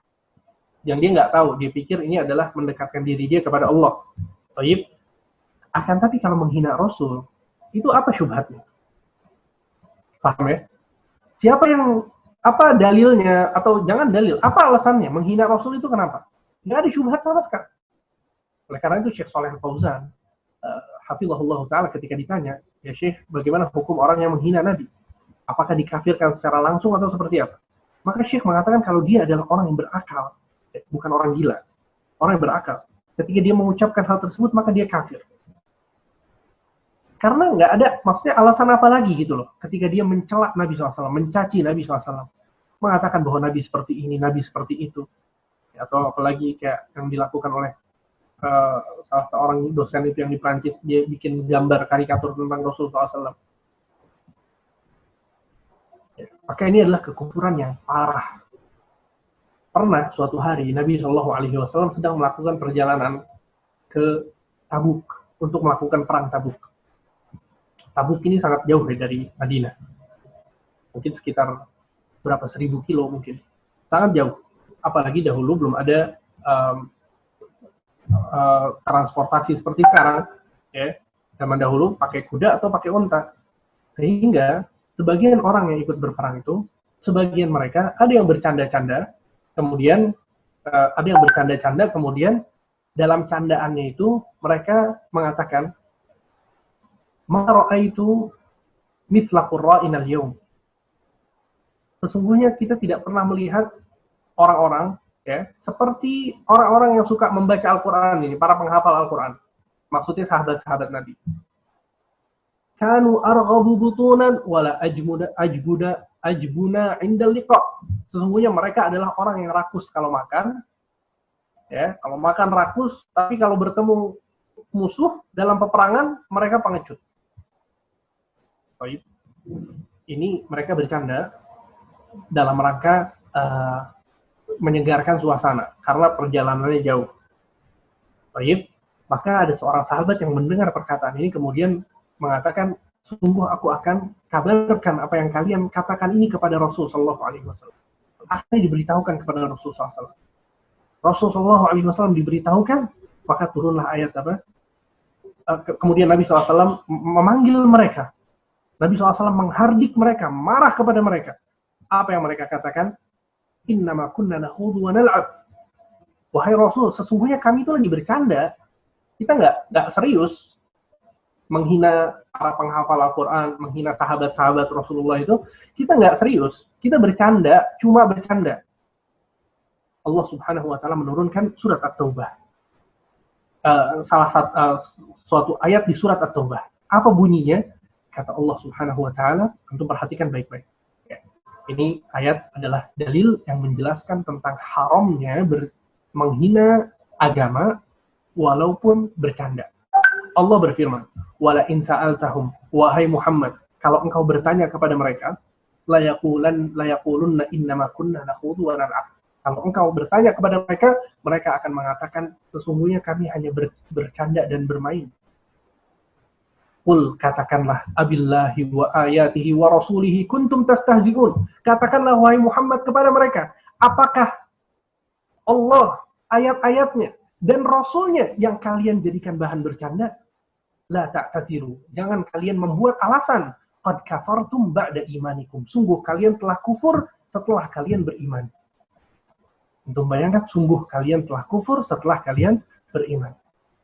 yang dia nggak tahu, dia pikir ini adalah mendekatkan diri dia kepada Allah. Baik. Akan tapi kalau menghina Rasul, itu apa syubhatnya? Paham ya? Apa dalilnya, atau jangan dalil, apa alasannya? Menghina Rasul itu kenapa? Nggak ada syubhat sama sekali. Oleh karena itu Syekh Shalih Al-Fauzan, hafizahullah ta'ala ketika ditanya, ya Syekh, bagaimana hukum orang yang menghina Nabi? Apakah dikafirkan secara langsung atau seperti apa? Maka Syekh mengatakan kalau dia adalah orang yang berakal, bukan orang gila, orang yang berakal. Ketika dia mengucapkan hal tersebut, maka dia kafir. Karena nggak ada, maksudnya alasan apa lagi gitu loh. Ketika dia mencela Nabi SAW, mencaci Nabi SAW, mengatakan bahwa Nabi seperti ini, Nabi seperti itu. Atau apalagi kayak yang dilakukan oleh salah seorang dosen itu yang di Prancis, dia bikin gambar karikatur tentang Rasul SAW. Ya, maka ini adalah kekufuran yang parah. Pernah suatu hari Nabi SAW sedang melakukan perjalanan ke Tabuk untuk melakukan perang Tabuk. Tabuk ini sangat jauh dari Madinah, mungkin sekitar berapa 1000 kilo mungkin, sangat jauh. Apalagi dahulu belum ada transportasi seperti sekarang, ya. Zaman dahulu pakai kuda atau pakai unta, sehingga sebagian orang yang ikut berperang itu, sebagian mereka ada yang bercanda-canda, kemudian dalam candaannya itu mereka mengatakan, ma ra'aitu mithla qurra'ina al-yawm. Sesungguhnya kita tidak pernah melihat orang-orang ya seperti orang-orang yang suka membaca Al-Qur'an ini, para penghafal Al-Qur'an. Maksudnya sahabat-sahabat Nabi. Kanu arghabu butunan wala ajbuna indal liqa. Sesungguhnya mereka adalah orang yang rakus kalau makan. Ya, kalau makan rakus, tapi kalau bertemu musuh dalam peperangan mereka pengecut. Baik. Ini mereka bercanda dalam rangka menyegarkan suasana karena perjalanannya jauh. Baik. Maka ada seorang sahabat yang mendengar perkataan ini kemudian mengatakan, sungguh aku akan kabarkan apa yang kalian katakan ini kepada Rasul Sallallahu Alaihi Wasallam. Akhirnya diberitahukan kepada Rasul Sallallahu Alaihi Wasallam. Rasul Sallallahu Alaihi Wasallam diberitahukan, maka turunlah ayat apa? Kemudian Nabi SAW memanggil mereka. Nabi SAW menghardik mereka, marah kepada mereka. Apa yang mereka katakan? Innama kunna nakhudu wa nal'ab. Wahai Rasul, sesungguhnya kami itu lagi bercanda. Kita nggak serius menghina para penghafal Al-Quran, menghina sahabat-sahabat Rasulullah itu. Kita nggak serius. Kita bercanda, cuma bercanda. Allah Subhanahu Wa Taala menurunkan surat At-Taubah. Suatu ayat di surat At-Taubah. Apa bunyinya? Kata Allah Subhanahu Wa Taala, untuk perhatikan baik-baik. Ya. Ini ayat adalah dalil yang menjelaskan tentang haramnya menghina agama walaupun bercanda. Allah berfirman, "Wala in sa'altahum, wahai Muhammad, kalau engkau bertanya kepada mereka, la yaqulunna innama kunna nakhudu wa nal'ab." Kalau engkau bertanya kepada mereka, mereka akan mengatakan, sesungguhnya kami hanya bercanda dan bermain. Qul, katakanlah, abillahi wa ayatihi wa rasulihi kuntum tastahzi'un. Katakanlah, wahai Muhammad, kepada mereka, apakah Allah, ayat-ayatnya, dan Rasulnya yang kalian jadikan bahan bercanda? La ta'tadiru. Jangan kalian membuat alasan. Qad kafartum ba'da imanikum. Sungguh kalian telah kufur setelah kalian beriman. Untuk bayangkan, sungguh kalian telah kufur setelah kalian beriman.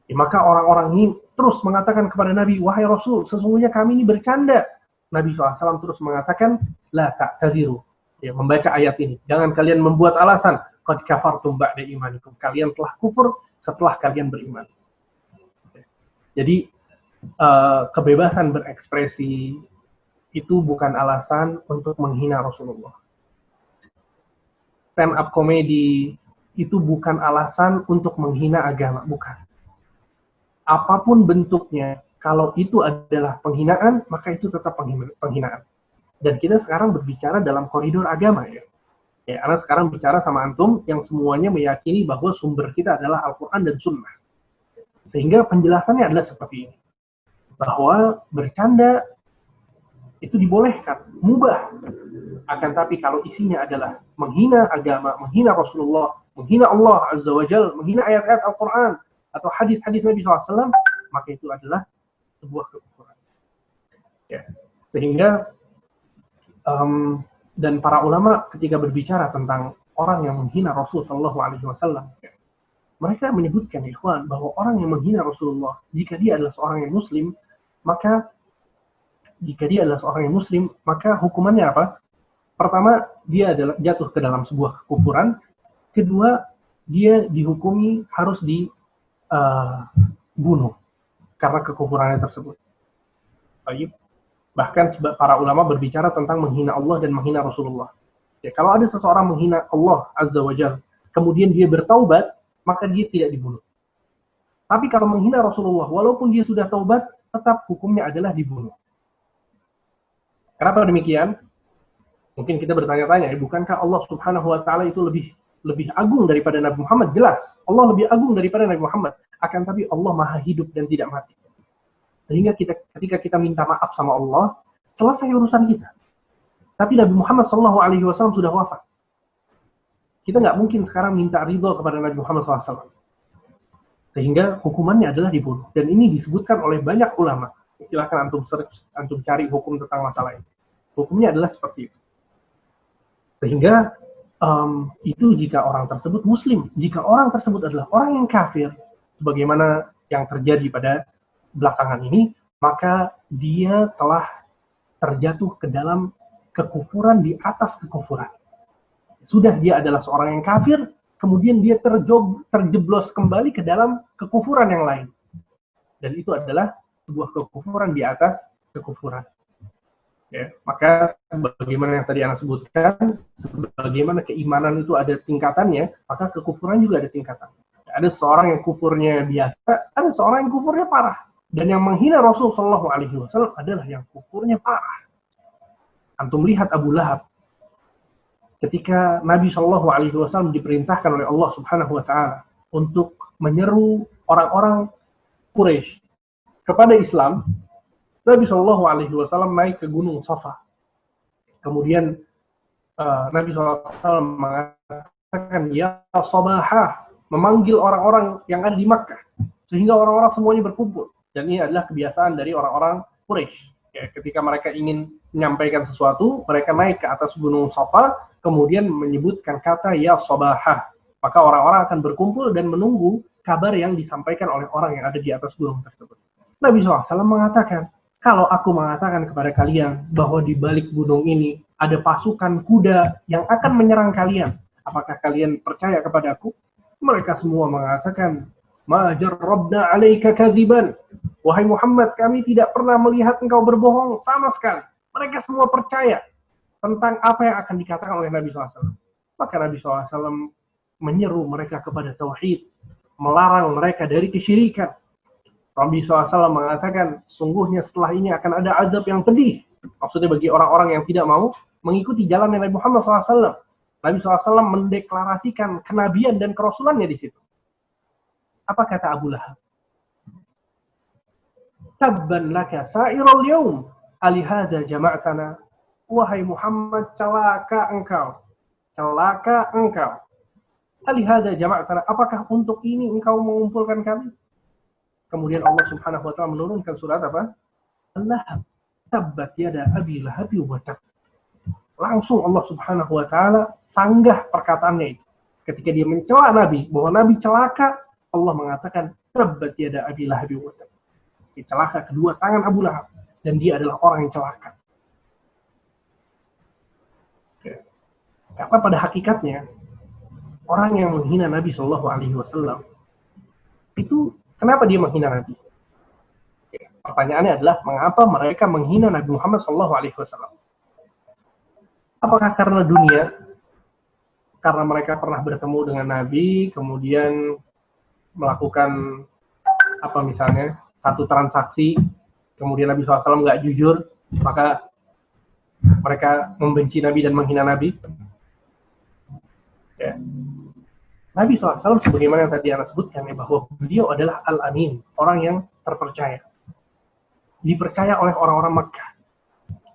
Ya, maka orang-orang ini terus mengatakan kepada Nabi, wahai Rasul, sesungguhnya kami ini bercanda. Nabi SAW terus mengatakan, la ta'tadiru. Ya, membaca ayat ini. Jangan kalian membuat alasan, qad kafartum ba'da imanikum. Kalian telah kufur setelah kalian beriman. Jadi kebebasan berekspresi itu bukan alasan untuk menghina Rasulullah. Stand up comedy itu bukan alasan untuk menghina agama, bukan. Apapun bentuknya, kalau itu adalah penghinaan, maka itu tetap penghinaan. Dan kita sekarang berbicara dalam koridor agama ya. Ya, karena sekarang bicara sama antum yang semuanya meyakini bahwa sumber kita adalah Al-Quran dan Sunnah. Sehingga penjelasannya adalah seperti ini. Bahwa bercanda itu dibolehkan, mubah. Akan tapi kalau isinya adalah menghina agama, menghina Rasulullah, menghina Allah Azza wa Jalla, menghina ayat-ayat Al-Quran, atau hadis-hadis Nabi SAW, maka itu adalah sebuah kekufuran. Ya. Sehingga, dan para ulama ketika berbicara tentang orang yang menghina Rasulullah SAW, mereka menyebutkan, ikhwan, bahwa orang yang menghina Rasulullah, jika dia adalah seorang yang muslim, maka hukumannya apa? Pertama, dia adalah jatuh ke dalam sebuah kekufuran. Kedua, dia dihukumi harus dibunuh karena kekufurannya tersebut. Baik. Bahkan para ulama berbicara tentang menghina Allah dan menghina Rasulullah. Ya, kalau ada seseorang menghina Allah Azza wa Jalla, kemudian dia bertaubat, maka dia tidak dibunuh. Tapi kalau menghina Rasulullah, walaupun dia sudah taubat, tetap hukumnya adalah dibunuh. Kenapa demikian? Mungkin kita bertanya-tanya, bukankah Allah Subhanahu wa Ta'ala itu lebih agung daripada Nabi Muhammad? Jelas, Allah lebih agung daripada Nabi Muhammad. Akan tapi Allah Maha hidup dan tidak mati. Sehingga ketika kita minta maaf sama Allah, selesai urusan kita. Tapi Nabi Muhammad SAW sudah wafat. Kita nggak mungkin sekarang minta ridho kepada Nabi Muhammad SAW. Sehingga hukumannya adalah dibunuh. Dan ini disebutkan oleh banyak ulama. Silakan antum search, antum cari hukum tentang masalah ini. Hukumnya adalah seperti itu. Sehingga itu jika orang tersebut muslim. Jika orang tersebut adalah orang yang kafir, sebagaimana yang terjadi pada belakangan ini, maka dia telah terjatuh ke dalam kekufuran di atas kekufuran. Sudah dia adalah seorang yang kafir, kemudian dia terjeblos kembali ke dalam kekufuran yang lain. Dan itu adalah sebuah kekufuran di atas kekufuran. Ya, maka bagaimana yang tadi Anda sebutkan, sebagaimana keimanan itu ada tingkatannya, maka kekufuran juga ada tingkatan. Ada seorang yang kufurnya biasa, ada seorang yang kufurnya parah. Dan yang menghina Rasulullah SAW adalah yang kufurnya parah. Antum lihat Abu Lahab. Ketika Nabi SAW diperintahkan oleh Allah Subhanahu wa Ta'ala untuk menyeru orang-orang Quraisy kepada Islam, Nabi SAW naik ke Gunung Safa. Kemudian Nabi SAW mengatakan, ya sabahah, memanggil orang-orang yang ada di Makkah, sehingga orang-orang semuanya berkumpul. Dan ini adalah kebiasaan dari orang-orang Quraisy. Ya, ketika mereka ingin menyampaikan sesuatu, mereka naik ke atas Gunung Safa, kemudian menyebutkan kata ya sabahah. Maka orang-orang akan berkumpul dan menunggu kabar yang disampaikan oleh orang yang ada di atas gunung tersebut. Nabi SAW mengatakan, kalau aku mengatakan kepada kalian bahwa di balik gunung ini ada pasukan kuda yang akan menyerang kalian, apakah kalian percaya kepadaku? Mereka semua mengatakan, ma jarrabna 'alaika kadziban. Wahai Muhammad, kami tidak pernah melihat engkau berbohong sama sekali. Mereka semua percaya tentang apa yang akan dikatakan oleh Nabi SAW. Maka Nabi SAW menyeru mereka kepada tauhid, melarang mereka dari kesyirikan. Nabi SAW mengatakan, sungguhnya setelah ini akan ada azab yang pedih. Maksudnya bagi orang-orang yang tidak mau mengikuti jalan Nabi Muhammad SAW. Nabi SAW mendeklarasikan kenabian dan kerasulannya di situ. Apa kata Abu Lahab? Tabban laka sa'iral yawm, alihada jama'tana. Wahai Muhammad, celaka engkau. Celaka engkau. Alihada jama'tana, apakah untuk ini engkau mengumpulkan kami? Kemudian Allah Subhanahu wa Ta'ala menurunkan surat apa? Al-Lahab. Tabbat yada abi lahabi wa tab. Langsung Allah Subhanahu wa Ta'ala sanggah perkataannya itu. Ketika dia mencela Nabi, bahwa Nabi celaka, Allah mengatakan tabbat yada abi lahabi wa tab. Celaka kedua tangan Abu Lahab, dan dia adalah orang yang celaka. Karena pada hakikatnya orang yang menghina Nabi Shallallahu Alaihi Wasallam itu kenapa dia menghina Nabi? Pertanyaannya adalah mengapa mereka menghina Nabi Muhammad Shallallahu Alaihi Wasallam? Apakah karena dunia? Karena mereka pernah bertemu dengan Nabi, kemudian melakukan apa misalnya satu transaksi, kemudian Nabi SAW nggak jujur, maka mereka membenci Nabi dan menghina Nabi. Ya. Nabi SAW sebagaimana yang tadi Anda sebutkan ya, bahwa beliau adalah Al-Amin, orang yang terpercaya, dipercaya oleh orang-orang Makkah,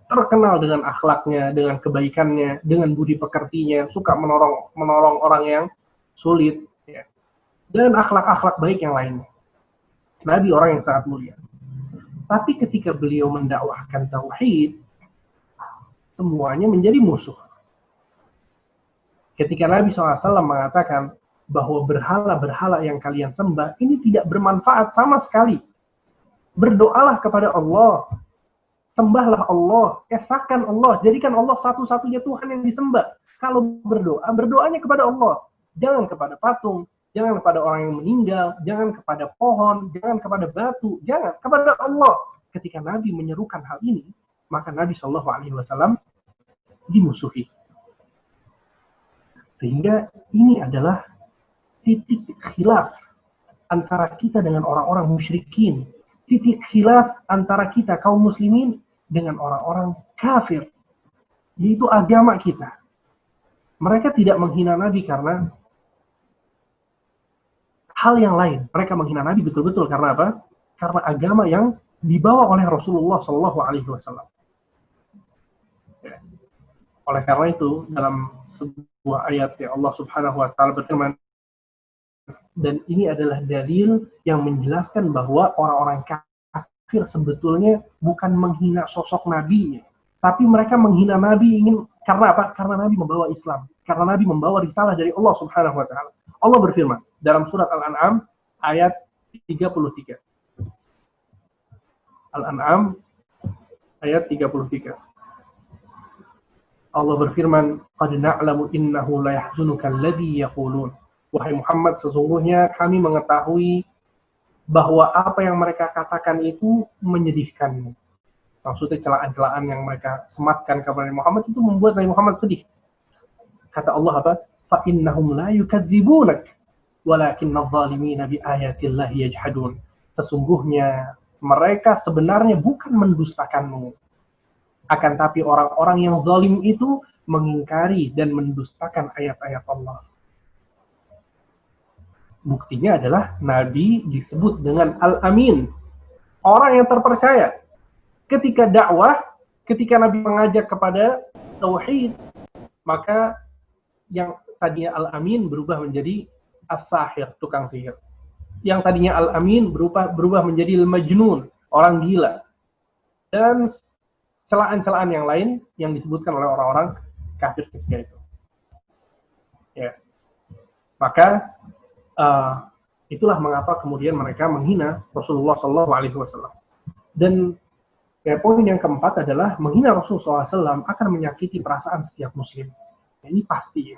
terkenal dengan akhlaknya, dengan kebaikannya, dengan budi pekertinya, suka menolong orang yang sulit, ya. Dan akhlak-akhlak baik yang lainnya. Nabi orang yang sangat mulia. Tapi ketika beliau mendakwahkan tauhid, semuanya menjadi musuh. Ketika Nabi SAW mengatakan bahwa berhala-berhala yang kalian sembah ini tidak bermanfaat sama sekali. Berdoalah kepada Allah. Sembahlah Allah, esakan Allah, jadikan Allah satu-satunya Tuhan yang disembah. Kalau berdoa, berdoanya kepada Allah. Jangan kepada patung, jangan kepada orang yang meninggal, jangan kepada pohon, jangan kepada batu, jangan kepada Allah. Ketika Nabi menyerukan hal ini, maka Nabi Shallallahu Alaihi Wasallam dimusuhi. Sehingga ini adalah titik khilaf antara kita dengan orang-orang musyrikin, titik khilaf antara kita kaum muslimin dengan orang-orang kafir, yaitu agama kita. Mereka tidak menghina Nabi karena hal yang lain. Mereka menghina Nabi betul-betul karena apa? Karena agama yang dibawa oleh Rasulullah Shallallahu Alaihi Wasallam. Oleh karena itu, dalam sebuah ayat ya Allah Subhanahu Wa Taala berfirman, dan ini adalah dalil yang menjelaskan bahwa orang-orang kafir sebetulnya bukan menghina sosok Nabi, tapi mereka menghina Nabi ingin karena apa? Karena Nabi membawa Islam, karena Nabi membawa risalah dari Allah Subhanahu Wa Taala. Allah berfirman dalam surat Al-An'am ayat 33. Al-An'am ayat 33. Allah berfirman, "Qad na'lamu innahu la yahzunuka alladhi yaqulun." Wahai Muhammad, sesungguhnya kami mengetahui bahwa apa yang mereka katakan itu menyedihkanmu. Maksudnya celaan-celaan yang mereka sematkan kepada Muhammad itu membuat Nabi Muhammad sedih. Kata Allah apa? فَإِنَّهُمْ لَا يُكَذِّبُونَكَ وَلَكِنَّ الظَّالِمِينَ بِآيَاتِ اللَّهِ يَجْحَدُونَ. Sesungguhnya mereka sebenarnya bukan mendustakanmu. Akan tapi orang-orang yang zalim itu mengingkari dan mendustakan ayat-ayat Allah. Buktinya adalah Nabi disebut dengan Al-Amin, orang yang terpercaya. Ketika dakwah, ketika Nabi mengajak kepada tauhid, maka yang tadinya Al-Amin berubah menjadi As-Sahir, tukang sihir. Yang tadinya Al-Amin berubah menjadi Al-Majnun, orang gila. Dan celaan-celaan yang lain yang disebutkan oleh orang-orang kafir ketika itu. Ya. Maka itulah mengapa kemudian mereka menghina Rasulullah SAW. Dan poin yang keempat adalah menghina Rasulullah SAW akan menyakiti perasaan setiap muslim. Ini pasti.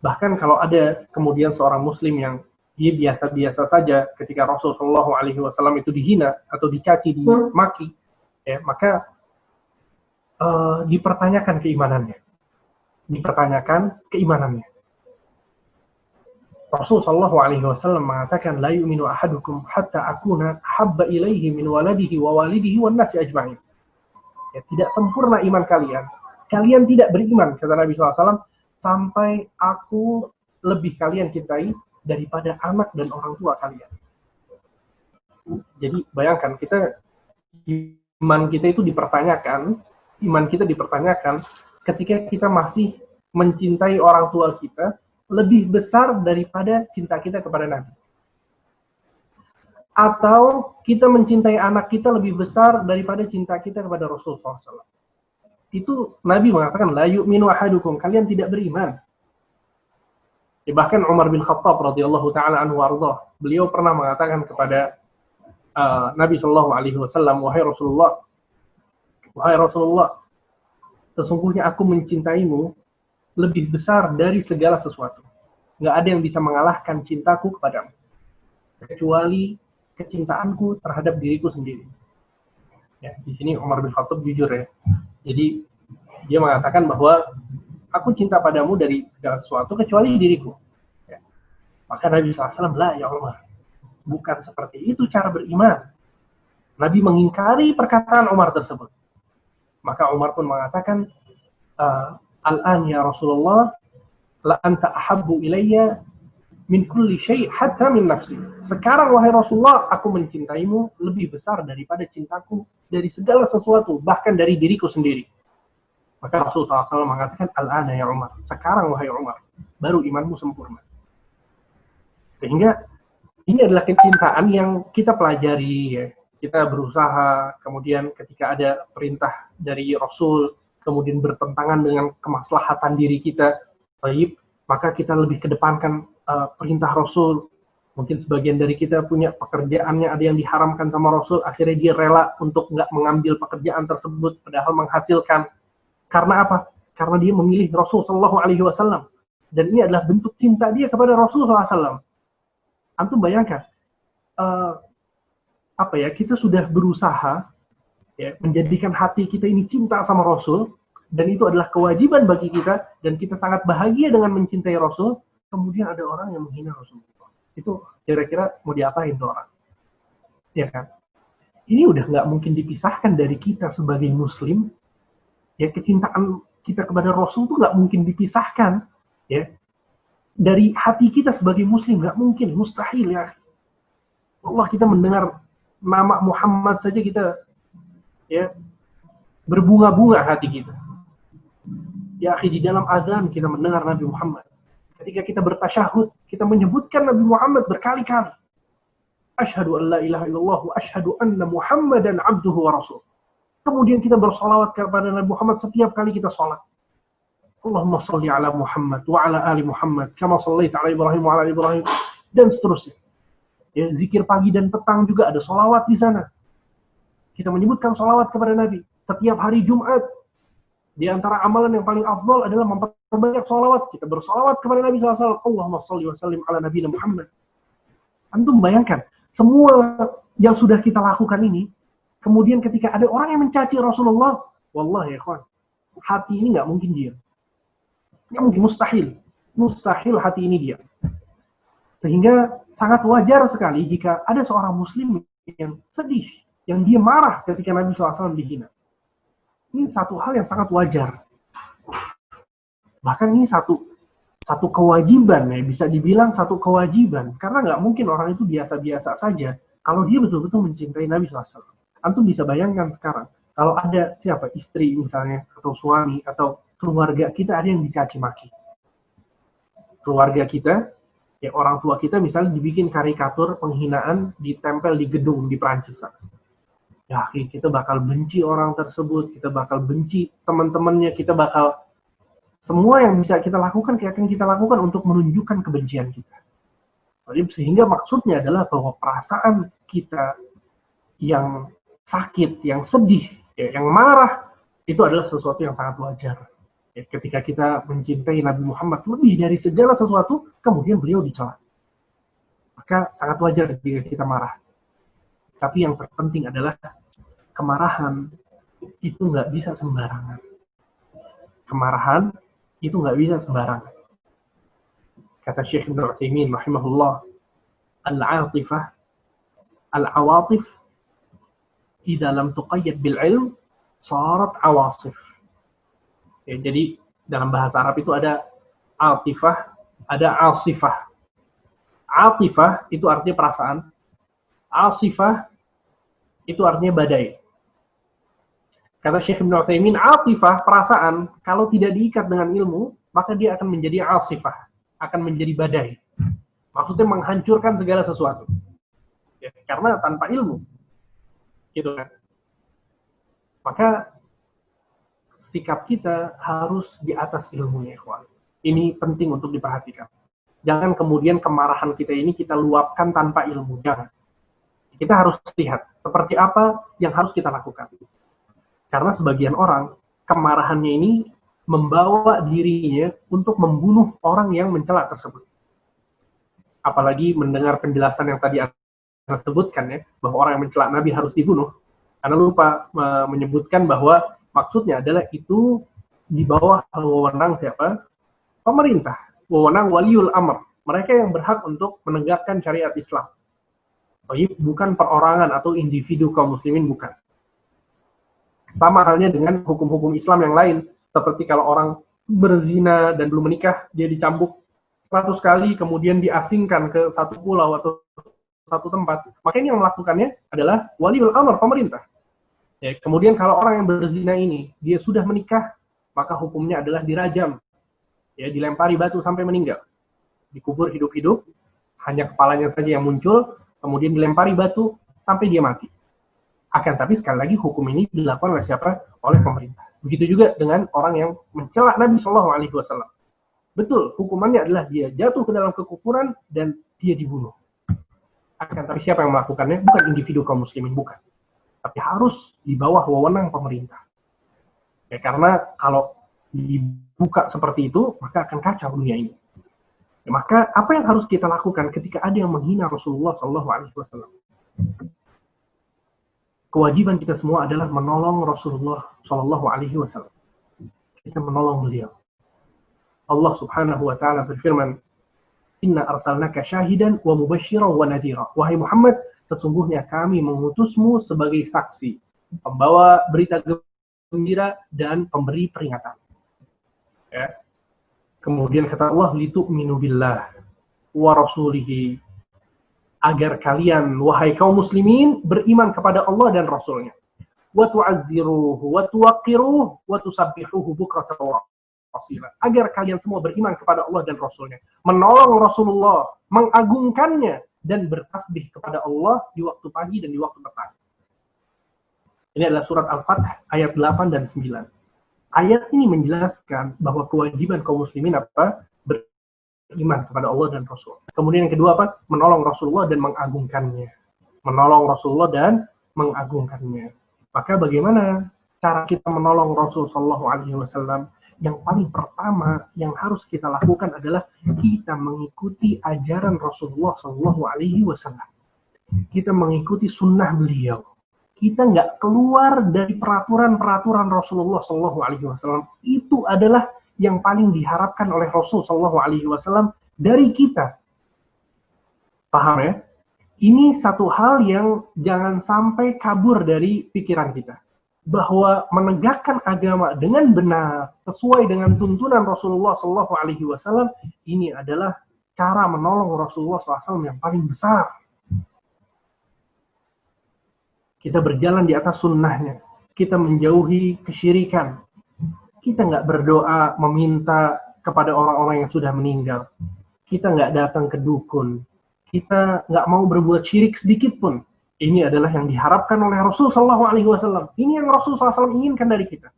Bahkan kalau ada kemudian seorang muslim yang dia biasa-biasa saja ketika Rasulullah SAW itu dihina atau dicaci, dimaki, ya, maka dipertanyakan keimanannya. Rasulullah SAW mengatakan, la yu'minu ahadukum hatta akuna habba ilaihi min waladihi wa walidihi wan nasi ajma'in. Ya, tidak sempurna iman kalian. Kalian tidak beriman, kata Nabi SAW, sampai aku lebih kalian cintai daripada anak dan orang tua kalian. Jadi bayangkan, iman kita itu dipertanyakan ketika kita masih mencintai orang tua kita lebih besar daripada cinta kita kepada Nabi. Atau kita mencintai anak kita lebih besar daripada cinta kita kepada Rasulullah SAW. Itu Nabi mengatakan, la yu'minu ahadukum, kalian tidak beriman. Ya, bahkan Umar bin Khattab radhiyallahu ta'ala anhu warḍah, beliau pernah mengatakan kepada Nabi SAW, wahai Rasulullah, sesungguhnya aku mencintaimu lebih besar dari segala sesuatu. Nggak ada yang bisa mengalahkan cintaku kepadamu, kecuali kecintaanku terhadap diriku sendiri. Ya, di sini Umar bin Khattab jujur ya. Jadi dia mengatakan bahwa aku cinta padamu dari segala sesuatu kecuali diriku. Ya. Maka Nabi SAW, lah ya Umar, bukan seperti itu cara beriman. Nabi mengingkari perkataan Umar tersebut. Maka Umar pun mengatakan, Al-an ya Rasulullah, la anta ahabbu ilayya min kulli syai' hatta min nafsi. Sekarang wahai Rasulullah, aku mencintaimu lebih besar daripada cintaku dari segala sesuatu, bahkan dari diriku sendiri. Maka Rasulullah SAW mengatakan, Al-ana ya Umar, sekarang wahai Umar, baru imanmu sempurna. Sehingga ini adalah kecintaan yang kita pelajari ya. Kita berusaha, kemudian ketika ada perintah dari Rasul, kemudian bertentangan dengan kemaslahatan diri kita, baik, maka kita lebih kedepankan perintah Rasul. Mungkin sebagian dari kita punya pekerjaannya ada yang diharamkan sama Rasul, akhirnya dia rela untuk nggak mengambil pekerjaan tersebut, padahal menghasilkan. Karena apa? Karena dia memilih Rasul Shallallahu Alaihi Wasallam, dan ini adalah bentuk cinta dia kepada Rasul SAW. Antum bayangkan, kita sudah berusaha ya, menjadikan hati kita ini cinta sama Rasul, dan itu adalah kewajiban bagi kita, dan kita sangat bahagia dengan mencintai Rasul. Kemudian ada orang yang menghina Rasulullah, itu kira-kira mau diapain tuh orang? Ya kan? Ini udah nggak mungkin dipisahkan dari kita sebagai Muslim. Ya, kecintaan kita kepada Rasul itu nggak mungkin dipisahkan. Ya, dari hati kita sebagai Muslim nggak mungkin, mustahil ya. Allah, kita mendengar nama Muhammad saja kita ya berbunga-bunga hati kita. Ya akhi, di dalam azan kita mendengar Nabi Muhammad. Ketika kita bertasyahud, kita menyebutkan Nabi Muhammad berkali-kali. Asyhadu an la ilaha illallah wa asyhadu anna Muhammadan abduhu wa rasul. Kemudian kita bersolawat kepada Nabi Muhammad setiap kali kita sholat. Allahumma salli ala Muhammad wa ala ali Muhammad kama sallaita ala Ibrahim wa ala Ibrahim, dan seterusnya. Ya, zikir pagi dan petang juga ada solawat di sana. Kita menyebutkan solawat kepada Nabi. Setiap hari Jumat, di antara amalan yang paling afdal adalah memperbanyak solawat. Kita bersolawat kepada Nabi SAW. Allahumma salli wa sallim ala Nabi Muhammad. Antum bayangkan, semua yang sudah kita lakukan ini, kemudian ketika ada orang yang mencaci Rasulullah, wallahi ya ikhwan, hati ini nggak mungkin diam. Nggak mungkin, mustahil. Mustahil hati ini diam. Sehingga sangat wajar sekali jika ada seorang Muslim yang sedih, yang dia marah ketika Nabi SAW dihina. Ini satu hal yang sangat wajar. Bahkan ini satu kewajiban, ya, bisa dibilang satu kewajiban. Karena nggak mungkin orang itu biasa-biasa saja kalau dia betul-betul mencintai Nabi SAW. Antum bisa bayangkan sekarang, kalau ada siapa, istri misalnya, atau suami, atau keluarga kita ada yang dicaci maki. Keluarga kita, ya orang tua kita misalnya dibikin karikatur penghinaan ditempel di gedung di Prancis. Ya, kita bakal benci orang tersebut, kita bakal benci teman-temannya, kita bakal semua yang bisa kita lakukan, akan kita lakukan untuk menunjukkan kebencian kita. Jadi, sehingga maksudnya adalah bahwa perasaan kita yang sakit, yang sedih, ya, yang marah, itu adalah sesuatu yang sangat wajar. Ya, ketika kita mencintai Nabi Muhammad lebih dari segala sesuatu, kemudian beliau dicela, maka sangat wajar jika kita marah. Tapi yang terpenting adalah kemarahan itu nggak bisa sembarangan. Kemarahan itu nggak bisa sembarangan. Kata Syekh Ibnu Utsaimin rahimahullah, al-'atifah, al-'awatif idza lam tuqayyad bil 'ilm sarat 'awasif. Ya, jadi dalam bahasa Arab itu ada atifah, ada asifah. Atifah itu artinya perasaan, asifah itu artinya badai. Kata Syekh Ibnu Utsaimin, atifah, perasaan, kalau tidak diikat dengan ilmu, maka dia akan menjadi asifah, akan menjadi badai. Maksudnya menghancurkan segala sesuatu. Ya, karena tanpa ilmu. Gitu kan. Maka sikap kita harus di atas ilmunya, ikhwan. Ini penting untuk diperhatikan. Jangan kemudian kemarahan kita ini kita luapkan tanpa ilmu. Jangan. Kita harus lihat seperti apa yang harus kita lakukan. Karena sebagian orang, kemarahannya ini membawa dirinya untuk membunuh orang yang mencela tersebut. Apalagi mendengar penjelasan yang tadi Anda sebutkan ya, bahwa orang yang mencela Nabi harus dibunuh. Anda lupa menyebutkan bahwa maksudnya adalah itu di bawah wewenang siapa? Pemerintah, wewenang waliul amr. Mereka yang berhak untuk menegakkan syariat Islam. Bukan perorangan atau individu kaum muslimin, bukan. Sama halnya dengan hukum-hukum Islam yang lain, seperti kalau orang berzina dan belum menikah, dia dicambuk 100 kali, kemudian diasingkan ke satu pulau atau satu tempat, maka ini yang melakukannya adalah waliul amr, pemerintah. Ya, kemudian kalau orang yang berzina ini, dia sudah menikah, maka hukumnya adalah dirajam, ya, dilempari batu sampai meninggal, dikubur hidup-hidup, hanya kepalanya saja yang muncul, kemudian dilempari batu sampai dia mati. Akan tapi sekali lagi hukum ini dilakukan oleh siapa? Oleh pemerintah. Begitu juga dengan orang yang mencela Nabi SAW. Betul, hukumannya adalah dia jatuh ke dalam kekufuran dan dia dibunuh. Akan tapi siapa yang melakukannya? Bukan individu kaum muslimin, bukan. Tapi harus di bawah wewenang pemerintah. Ya, karena kalau dibuka seperti itu, maka akan kacau dunia ini. Ya, maka apa yang harus kita lakukan ketika ada yang menghina Rasulullah SAW? Kewajiban kita semua adalah menolong Rasulullah SAW. Kita menolong beliau. Allah Subhanahu wa taala berfirman, "Inna arsalnaka syahidan wa mubasysyiran wa nadhira." Wahai Muhammad, sesungguhnya kami mengutusmu sebagai saksi, pembawa berita gembira dan pemberi peringatan. Ya. Kemudian kata Allah, "Litu'minu billah wa rasulihi." Agar kalian, wahai kaum muslimin, beriman kepada Allah dan Rasulnya. Wa tu'azziruhu wa tuwaqqiruhu wa tusabbihuhu bukratan wa asila. Agar kalian semua beriman kepada Allah dan Rasulnya. Menolong Rasulullah, mengagungkannya, dan bertasbih kepada Allah di waktu pagi dan di waktu petang. Ini adalah surat Al-Fath ayat 8 dan 9. Ayat ini menjelaskan bahwa kewajiban kaum muslimin apa? Beriman kepada Allah dan Rasul. Kemudian yang kedua apa? Menolong Rasulullah dan mengagungkannya. Menolong Rasulullah dan mengagungkannya. Maka bagaimana cara kita menolong Rasul Shallallahu Alaihi Wasallam? Yang paling pertama yang harus kita lakukan adalah kita mengikuti ajaran Rasulullah Shallallahu Alaihi Wasallam. Kita mengikuti sunnah beliau. Kita nggak keluar dari peraturan-peraturan Rasulullah Shallallahu Alaihi Wasallam. Itu adalah yang paling diharapkan oleh Rasul Shallallahu Alaihi Wasallam dari kita. Paham ya? Ini satu hal yang jangan sampai kabur dari pikiran kita. Bahwa menegakkan agama dengan benar, sesuai dengan tuntunan Rasulullah Shallallahu Alaihi Wasallam, ini adalah cara menolong Rasulullah SAW yang paling besar. Kita berjalan di atas sunnahnya. Kita menjauhi kesyirikan. Kita nggak berdoa meminta kepada orang-orang yang sudah meninggal. Kita nggak datang ke dukun. Kita nggak mau berbuat syirik sedikit pun. Ini adalah yang diharapkan oleh Rasul Sallallahu Alaihi Wasallam. Ini yang Rasul SAW inginkan dari kita.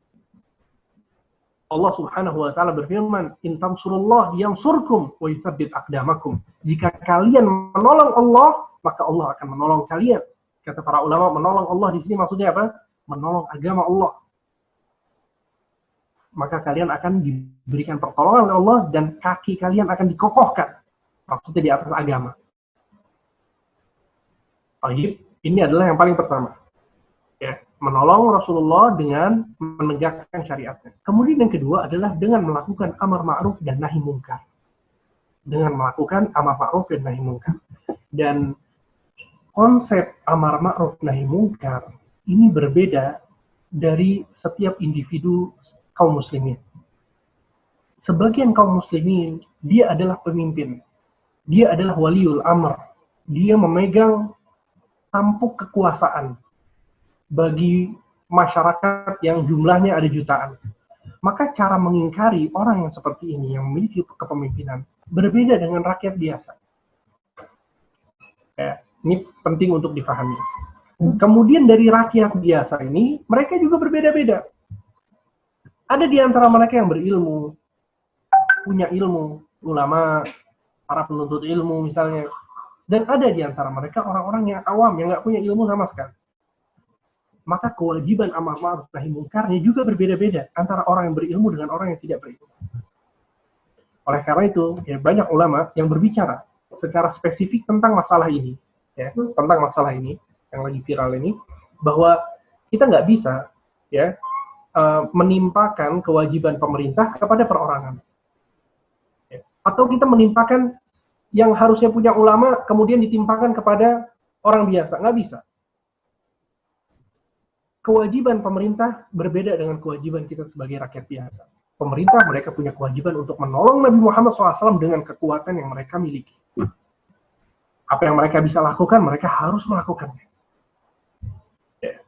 Allah Subhanahu Wa Taala berfirman, "In tansurullah yansurkum wa yutsabbit aqdamakum." Jika kalian menolong Allah, maka Allah akan menolong kalian. Kata para ulama, menolong Allah di sini maksudnya apa? Menolong agama Allah. Maka kalian akan diberikan pertolongan oleh Allah dan kaki kalian akan dikokohkan. Maksudnya di atas agama. Baik, ini adalah yang paling pertama. Ya, menolong Rasulullah dengan menegakkan syariatnya. Kemudian yang kedua adalah dengan melakukan amar ma'ruf dan nahi munkar. Dengan melakukan amar ma'ruf dan nahi munkar. Dan konsep amar ma'ruf nahi munkar ini berbeda dari setiap individu kaum muslimin. Sebagian kaum muslimin, dia adalah pemimpin. Dia adalah waliul amr. Dia memegang tampuk kekuasaan bagi masyarakat yang jumlahnya ada jutaan. Maka cara mengingkari orang yang seperti ini, yang memiliki kepemimpinan, berbeda dengan rakyat biasa. Ini penting untuk difahami. Kemudian dari rakyat biasa ini, mereka juga berbeda-beda. Ada di antara mereka yang berilmu, punya ilmu, ulama, para penuntut ilmu misalnya. Dan ada di antara mereka orang-orang yang awam, yang nggak punya ilmu sama sekali. maka kewajiban amar ma'ruf nahi mungkarnya juga berbeda-beda antara orang yang berilmu dengan orang yang tidak berilmu. Oleh karena itu, ya, banyak ulama yang berbicara secara spesifik tentang masalah ini, ya, tentang masalah ini yang lagi viral ini, bahwa kita nggak bisa, ya, menimpakan kewajiban pemerintah kepada perorangan, ya. Atau kita menimpakan yang harusnya punya ulama kemudian ditimpakan kepada orang biasa, nggak bisa. Kewajiban pemerintah berbeda dengan kewajiban kita sebagai rakyat biasa. Pemerintah, mereka punya kewajiban untuk menolong Nabi Muhammad SAW dengan kekuatan yang mereka miliki. Apa yang mereka bisa lakukan, mereka harus melakukannya. Ya.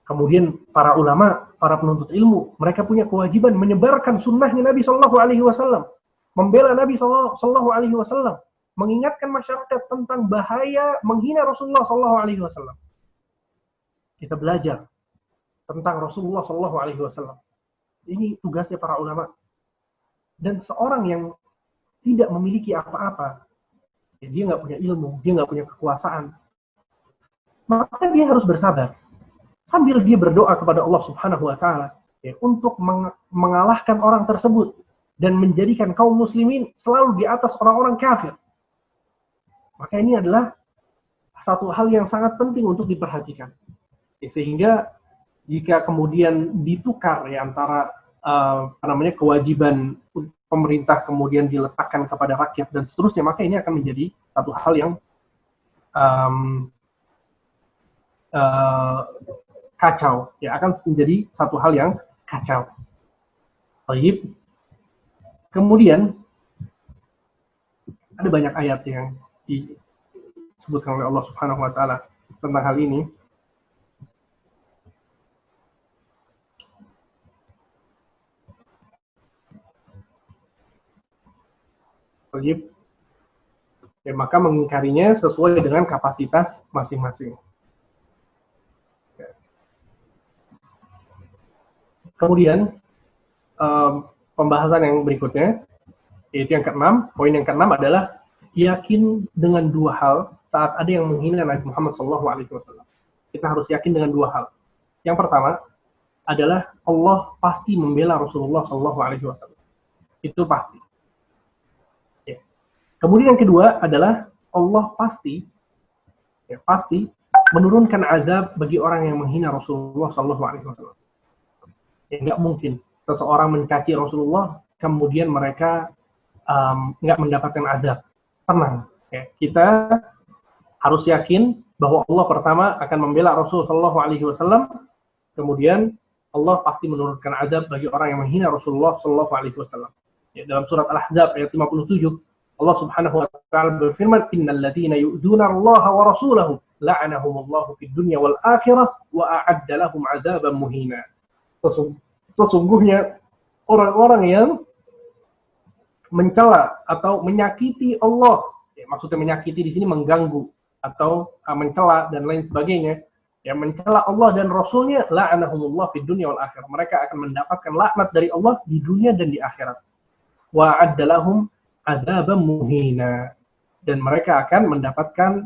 Kemudian para ulama, para penuntut ilmu, mereka punya kewajiban menyebarkan sunnahnya Nabi SAW, membela Nabi SAW, mengingatkan masyarakat tentang bahaya menghina Rasulullah SAW. Kita belajar tentang Rasulullah SAW. Ini tugasnya para ulama. Dan seorang yang tidak memiliki apa-apa, ya, dia nggak punya ilmu, dia nggak punya kekuasaan, maka dia harus bersabar sambil dia berdoa kepada Allah Subhanahu Wa Taala, ya, untuk mengalahkan orang tersebut dan menjadikan kaum muslimin selalu di atas orang-orang kafir. Maka ini adalah satu hal yang sangat penting untuk diperhatikan. Sehingga jika kemudian ditukar, ya, antara kewajiban pemerintah kemudian diletakkan kepada rakyat dan seterusnya, maka ini akan menjadi satu hal yang kacau, ya, akan menjadi satu hal yang kacau. Baik. Kemudian ada banyak ayat yang disebutkan oleh Allah Subhanahu Wa Taala tentang hal ini. Baik. Ya, maka mengingkarinya sesuai dengan kapasitas masing-masing. Kemudian pembahasan yang berikutnya, yaitu yang keenam, poin yang keenam adalah yakin dengan dua hal saat ada yang menghina Nabi Muhammad SAW. Kita harus yakin dengan dua hal. Yang pertama adalah Allah pasti membela Rasulullah SAW. Itu pasti. Ya. Kemudian yang kedua adalah Allah pasti menurunkan azab bagi orang yang menghina Rasulullah SAW. Ya, nggak mungkin seseorang mencaci Rasulullah kemudian mereka nggak mendapatkan azab. Tenang, ya. Kita harus yakin bahwa Allah pertama akan membela Rasulullah SAW, kemudian Allah pasti menurunkan azab bagi orang yang menghina Rasulullah SAW. Ya, dalam surat Al-Ahzab ayat 57, Allah Subhanahu Wa Taala berfirman, Innal ladzina yu'dzuna Allah wa rasulahu la'anahumullahu fid dunya wal akhirah wa a'adda lahum azaban muhina. Sesungguhnya orang-orang yang mencela atau menyakiti Allah, ya, maksudnya menyakiti di sini mengganggu atau mencela dan lain sebagainya, ya, mencela Allah dan Rasulnya, la'anahumullah fid dunya wal akhirah. Mereka akan mendapatkan laknat dari Allah di dunia dan di akhirat. Wa a'addalahum adzaban muhina, dan mereka akan mendapatkan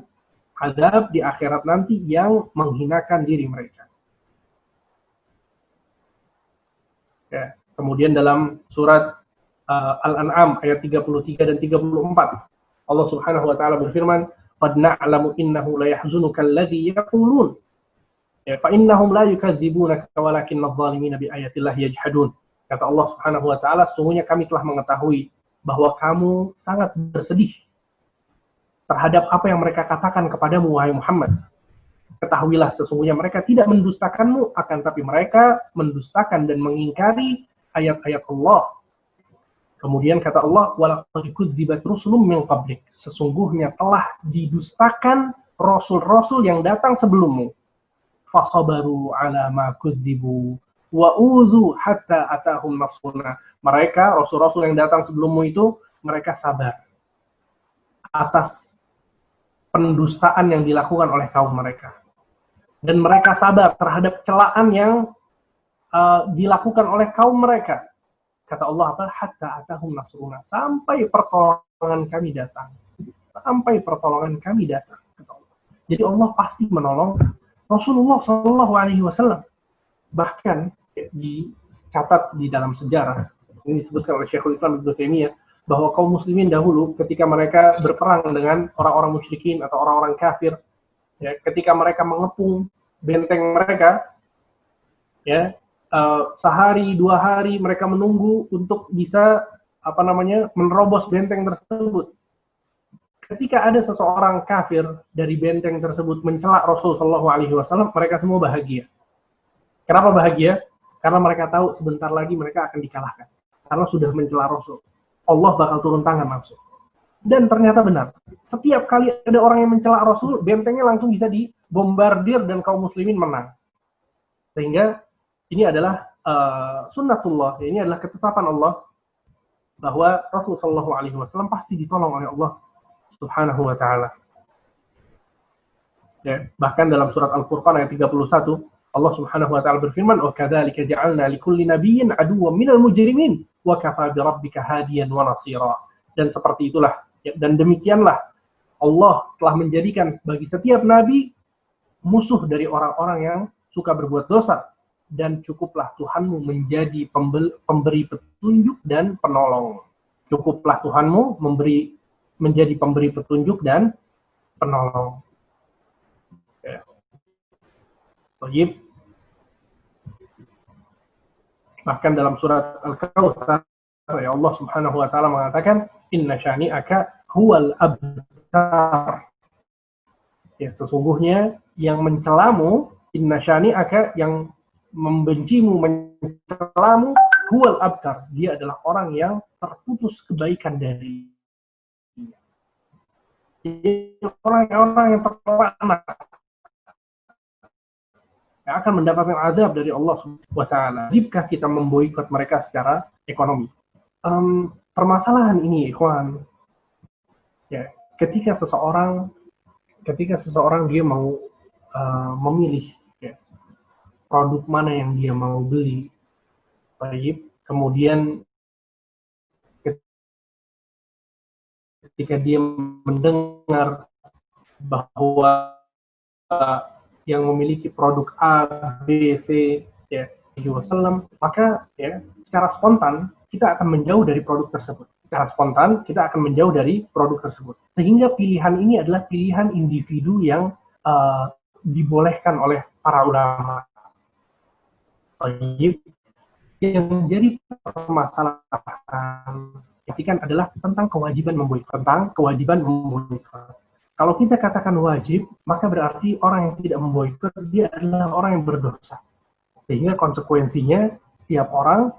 azab di akhirat nanti yang menghinakan diri mereka. Ya. Kemudian dalam surat Al-An'am ayat 33 dan 34, Allah Subhanahu Wa Taala berfirman, "Qad na'lamu innahu la yahzunuka alladhi yaqulun, fa innahum la yukadzibunaka walakinna adh-dhalimina bi ayatillahi yajhadun." Kata Allah Subhanahu Wa Taala, sungguhnya kami telah mengetahui bahwa kamu sangat bersedih terhadap apa yang mereka katakan kepadamu, wahai Muhammad. Ketahuilah sesungguhnya mereka tidak mendustakanmu, akan tapi mereka mendustakan dan mengingkari ayat-ayat Allah. Kemudian kata Allah, walaqad kudzibat rusulun min qablik, sesungguhnya telah didustakan rasul-rasul yang datang sebelummu. Fasabaru ala ma kudzibu wa udzu hatta atahum nasruna. Mereka, rasul-rasul yang datang sebelummu itu, mereka sabar atas pendustaan yang dilakukan oleh kaum mereka. Dan mereka sabar terhadap celaan yang dilakukan oleh kaum mereka. Kata Allah apa? Hatta atahum nasruna, sampai pertolongan kami datang. Sampai pertolongan kami datang. Kata Allah. Jadi Allah pasti menolong Rasulullah Shallallahu Alaihi Wasallam. Bahkan dicatat di dalam sejarah, ini disebutkan oleh Syekhul Islam Ibnu Taimiyah, bahwa kaum muslimin dahulu ketika mereka berperang dengan orang-orang musyrikin atau orang-orang kafir, ya, ketika mereka mengepung benteng mereka, ya, sehari 2 hari mereka menunggu untuk bisa menerobos benteng tersebut. Ketika ada seseorang kafir dari benteng tersebut mencela Rasul Shallallahu Alaihi Wasallam, mereka semua bahagia. Kenapa bahagia? Karena mereka tahu sebentar lagi mereka akan dikalahkan. Karena sudah mencela Rasul. Allah bakal turun tangan langsung. Dan ternyata benar. Setiap kali ada orang yang mencela Rasul, bentengnya langsung bisa dibombardir dan kaum muslimin menang. Sehingga ini adalah sunnatullah, ini adalah ketetapan Allah bahwa Rasul Shallallahu Alaihi Wasallam pasti ditolong oleh Allah Subhanahu wa Ta'ala. Ya, bahkan dalam surat Al-Furqan ayat 31, Allah Subhanahu wa Ta'ala berfirman, "Wa kadzalika ja'alna likulli nabiyyin aduwwan minal mujrimin wa kafaa bi rabbika hadiyan wa nasira." Dan seperti itulah, ya, dan demikianlah Allah telah menjadikan bagi setiap nabi musuh dari orang-orang yang suka berbuat dosa, dan cukuplah Tuhanmu menjadi pemberi petunjuk dan penolong. Cukuplah Tuhanmu menjadi pemberi petunjuk dan penolong. Ya. Baik. Bahkan dalam surat Al-Kautsar, ya, Allah Subhanahu wa Ta'ala mengatakan, "Inna syani'aka huwal abtar." Ya, sesungguhnya yang mencelamu, inna syani'aka, yang membencimu, mencelamu, huwal abtar, dia adalah orang yang terputus kebaikan dari orang-orang yang terlaknat, yang akan mendapatkan azab dari Allah Subhanahu wa Ta'ala jika kita memboikot mereka secara ekonomi. Permasalahan ini, ikhwan, ya, ketika seseorang dia mau memilih, ya, produk mana yang dia mau beli, baik, kemudian ketika dia mendengar bahwa yang memiliki produk A, B, C, ya, Wasallam, maka, ya, secara spontan kita akan menjauh dari produk tersebut. Secara spontan kita akan menjauh dari produk tersebut. Sehingga pilihan ini adalah pilihan individu yang dibolehkan oleh para ulama. Yang menjadi permasalahan kan adalah tentang kewajiban memboikot. Kalau kita katakan wajib, maka berarti orang yang tidak memboikot dia adalah orang yang berdosa. Sehingga konsekuensinya setiap orang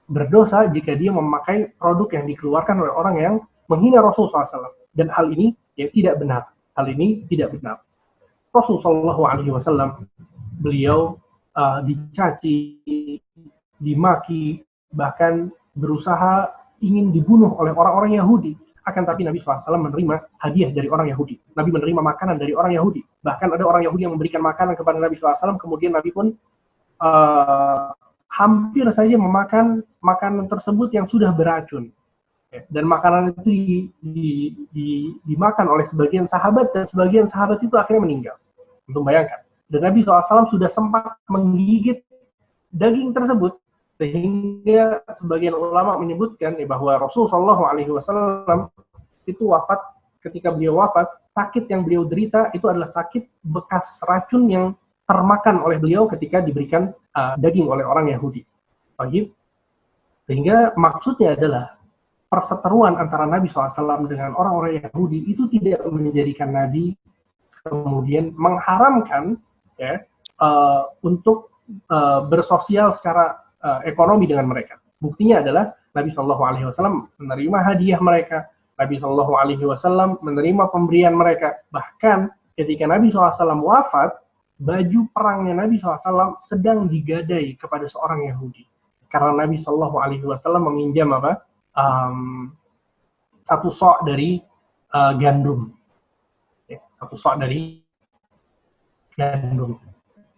berdosa jika dia memakai produk yang dikeluarkan oleh orang yang menghina Rasulullah SAW. Dan hal ini, ya, tidak benar. Hal ini tidak benar. Rasulullah SAW, beliau dicaci, dimaki, bahkan berusaha ingin dibunuh oleh orang-orang Yahudi. Akan tapi Nabi SAW menerima hadiah dari orang Yahudi. Nabi menerima makanan dari orang Yahudi. Bahkan ada orang Yahudi yang memberikan makanan kepada Nabi SAW, kemudian Nabi pun hampir saja memakan makanan tersebut yang sudah beracun. Dan makanan itu dimakan oleh sebagian sahabat, dan sebagian sahabat itu akhirnya meninggal. Untuk bayangkan. Dan Nabi SAW sudah sempat menggigit daging tersebut, sehingga sebagian ulama menyebutkan bahwa Rasulullah SAW itu wafat, ketika beliau wafat, sakit yang beliau derita itu adalah sakit bekas racun yang termakan oleh beliau ketika diberikan daging oleh orang Yahudi. Sehingga maksudnya adalah perseteruan antara Nabi SAW dengan orang-orang Yahudi itu tidak menjadikan Nabi kemudian mengharamkan, ya, untuk bersosial secara ekonomi dengan mereka. Buktinya adalah Nabi Shallallahu Alaihi Wasallam menerima hadiah mereka, Nabi Shallallahu Alaihi Wasallam menerima pemberian mereka. Bahkan ketika Nabi SAW wafat, baju perangnya Nabi SAW sedang digadai kepada seorang Yahudi, karena Nabi Shallallahu Alaihi Wasallam meminjam satu sok dari gandum, ya, satu sok dari gandum,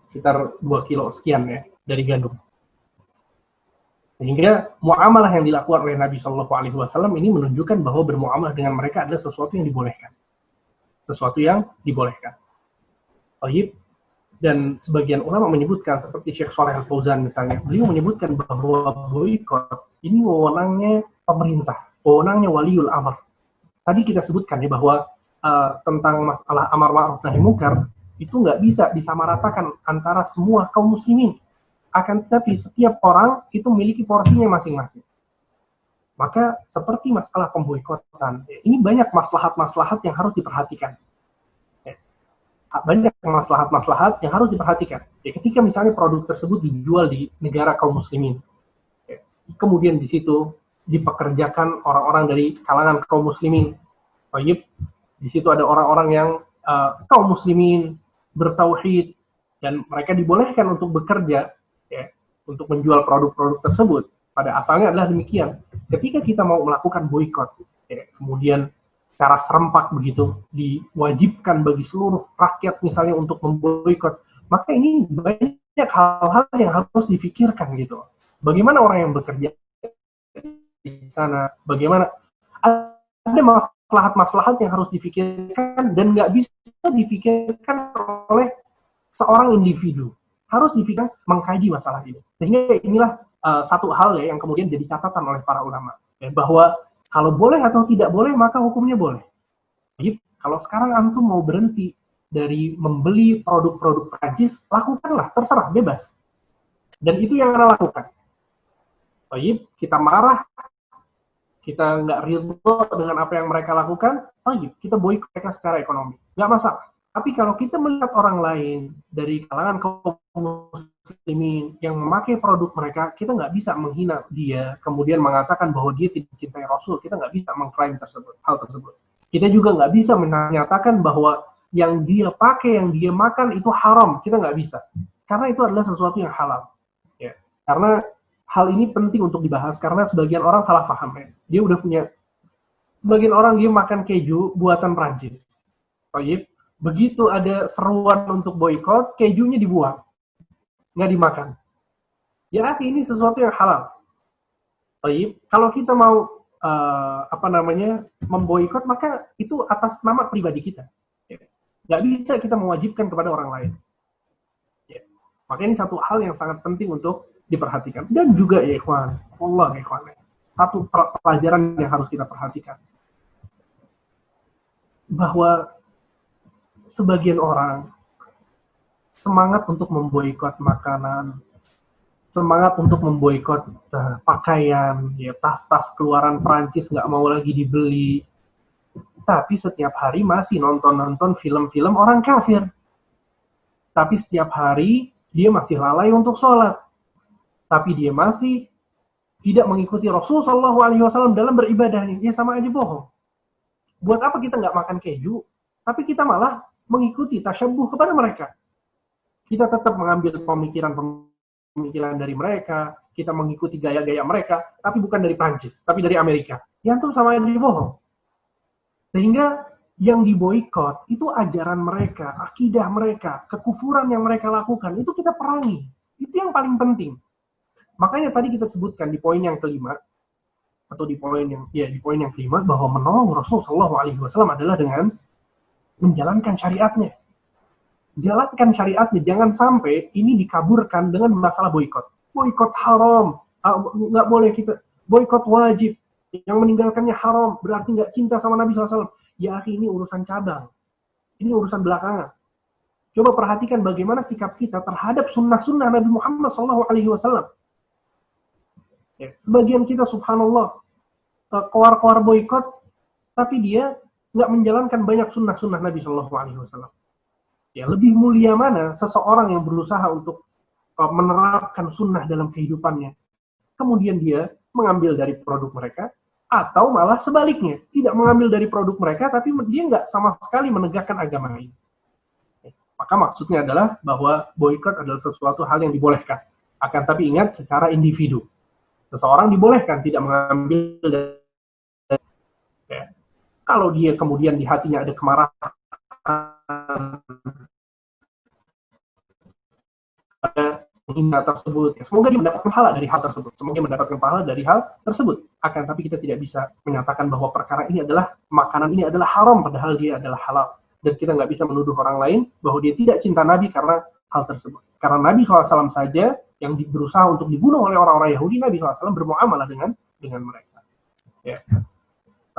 sekitar 2 kilo sekian, ya, dari gandum. Sehingga muamalah yang dilakukan oleh Nabi Shallallahu Alaihi Wasallam ini menunjukkan bahwa bermuamalah dengan mereka adalah sesuatu yang dibolehkan. Sesuatu yang dibolehkan. Baik. Dan sebagian ulama menyebutkan, seperti Syekh Shalih Al-Fauzan misalnya, beliau menyebutkan bahwa boikot ini wewenangnya pemerintah, wewenangnya waliul amr. Tadi kita sebutkan ya bahwa tentang masalah amar ma'ruf nahi munkar itu nggak bisa disamaratakan antara semua kaum muslimin. Akan tetapi setiap orang itu memiliki porsinya masing-masing. Maka seperti masalah pemboikotan, ini banyak maslahat-maslahat yang harus diperhatikan. Banyak maslahat-maslahat yang harus diperhatikan. Ketika misalnya produk tersebut dijual di negara kaum muslimin, kemudian di situ dipekerjakan orang-orang dari kalangan kaum muslimin. Baik, di situ ada orang-orang yang kaum muslimin bertauhid dan mereka dibolehkan untuk bekerja ya, untuk menjual produk-produk tersebut. Pada asalnya adalah demikian. Ketika kita mau melakukan boikot, ya, kemudian secara serempak begitu diwajibkan bagi seluruh rakyat misalnya untuk memboikot, maka ini banyak hal-hal yang harus dipikirkan gitu. Bagaimana orang yang bekerja di sana, bagaimana ada maslahat-maslahat yang harus dipikirkan dan nggak bisa dipikirkan oleh seorang individu. Harus dipikirkan, mengkaji masalah ini. Sehingga inilah satu hal ya yang kemudian jadi catatan oleh para ulama, ya, bahwa kalau boleh atau tidak boleh maka hukumnya boleh. Jadi kalau sekarang antum mau berhenti dari membeli produk-produk Prancis, lakukanlah, terserah, bebas. Dan itu yang Anda lakukan. Baik, kita marah, kita nggak ridho dengan apa yang mereka lakukan, kita boikot mereka secara ekonomi, nggak masalah. Tapi kalau kita melihat orang lain dari kalangan kaum muslimin yang memakai produk mereka, kita nggak bisa menghina dia, kemudian mengatakan bahwa dia tidak mencintai Rasul. Kita nggak bisa mengklaim hal tersebut. Kita juga nggak bisa menyatakan bahwa yang dia pakai, yang dia makan itu haram. Kita nggak bisa. Karena itu adalah sesuatu yang halal. Ya. Karena hal ini penting untuk dibahas, karena sebagian orang salah paham. Ya. Dia udah punya, sebagian orang dia makan keju buatan Prancis. Baik. Begitu ada seruan untuk boikot, kejunya dibuang, nggak dimakan. Ya, ini sesuatu yang halal. Baik, kalau kita mau memboikot, maka itu atas nama pribadi kita. Ya. Nggak bisa kita mewajibkan kepada orang lain. Ya. Maka ini satu hal yang sangat penting untuk diperhatikan. Dan juga ya ikhwan, Allah ya ikhwan, satu pelajaran yang harus kita perhatikan, bahwa sebagian orang semangat untuk memboikot makanan, semangat untuk memboikot pakaian, ya, tas-tas keluaran Prancis nggak mau lagi dibeli, tapi setiap hari masih nonton film-film orang kafir. Tapi setiap hari dia masih lalai untuk sholat, tapi dia masih tidak mengikuti Rasulullah SAW dalam beribadahnya. Ya sama aja bohong. Buat apa kita nggak makan keju, tapi kita malah mengikuti tasyabuh kepada mereka. Kita tetap mengambil pemikiran dari mereka, kita mengikuti gaya-gaya mereka, tapi bukan dari Prancis, tapi dari Amerika. Ya itu sama aja bohong. Sehingga yang diboikot itu ajaran mereka, akidah mereka, kekufuran yang mereka lakukan, itu kita perangi. Itu yang paling penting. Makanya tadi kita sebutkan di poin yang kelima, atau di poin yang kelima, bahwa menolong Rasulullah SAW adalah dengan menjalankan syariatnya. Jalankan syariatnya, jangan sampai ini dikaburkan dengan masalah boikot. Boikot haram, nggak boleh kita. Boikot wajib, yang meninggalkannya haram, berarti nggak cinta sama Nabi SAW. Ya ini urusan cabang, ini urusan belakangan. Coba perhatikan bagaimana sikap kita terhadap sunnah-sunnah Nabi Muhammad SAW. Ya, sebagian kita subhanallah keluar boikot, tapi dia nggak menjalankan banyak sunnah-sunnah Nabi SAW. Ya, lebih mulia mana seseorang yang berusaha untuk menerapkan sunnah dalam kehidupannya, kemudian dia mengambil dari produk mereka, atau malah sebaliknya, tidak mengambil dari produk mereka, tapi dia nggak sama sekali menegakkan agama ini. Maka maksudnya adalah bahwa boikot adalah sesuatu hal yang dibolehkan. Akan tapi ingat, secara individu. Seseorang dibolehkan tidak mengambil dari, ya. Kalau dia kemudian di hatinya ada kemarahan, menghina tersebut, ya, semoga dia mendapatkan pahala dari hal tersebut. Semoga dia mendapatkan pahala dari hal tersebut. Akan tapi kita tidak bisa menyatakan bahwa perkara ini adalah, makanan ini adalah haram, padahal dia adalah halal. Dan kita nggak bisa menuduh orang lain bahwa dia tidak cinta Nabi karena hal tersebut. Karena Nabi SAW saja yang berusaha untuk dibunuh oleh orang-orang Yahudi, Nabi SAW bermuamalah dengan mereka. Ya.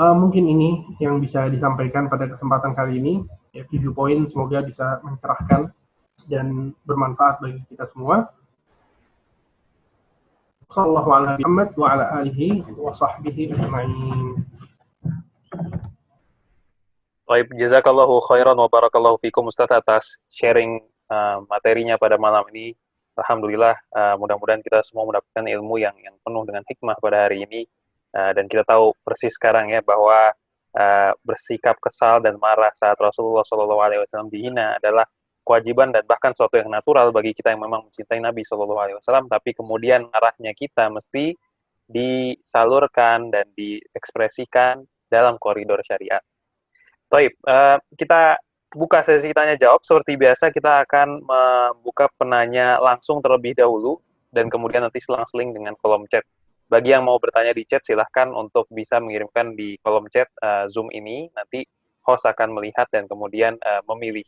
Mungkin ini yang bisa disampaikan pada kesempatan kali ini. Ya, 7 poin semoga bisa mencerahkan dan bermanfaat bagi kita semua. Sallallahu alaihi wa ala alihi wa sahbihi ajma'in. Baik, jazakallahu khairan wa barakallahu fikum Ustaz atas sharing materinya pada malam ini. Alhamdulillah, mudah-mudahan kita semua mendapatkan ilmu yang penuh dengan hikmah pada hari ini. Dan kita tahu persis sekarang ya bahwa bersikap kesal dan marah saat Rasulullah SAW dihina adalah kewajiban dan bahkan suatu yang natural bagi kita yang memang mencintai Nabi SAW. Tapi kemudian marahnya kita mesti disalurkan dan diekspresikan dalam koridor syariat. Baik, kita buka sesi tanya jawab. Seperti biasa kita akan membuka penanya langsung terlebih dahulu dan kemudian nanti selang-seling dengan kolom chat. Bagi yang mau bertanya di chat, silahkan untuk bisa mengirimkan di kolom chat Zoom ini. Nanti host akan melihat dan kemudian memilih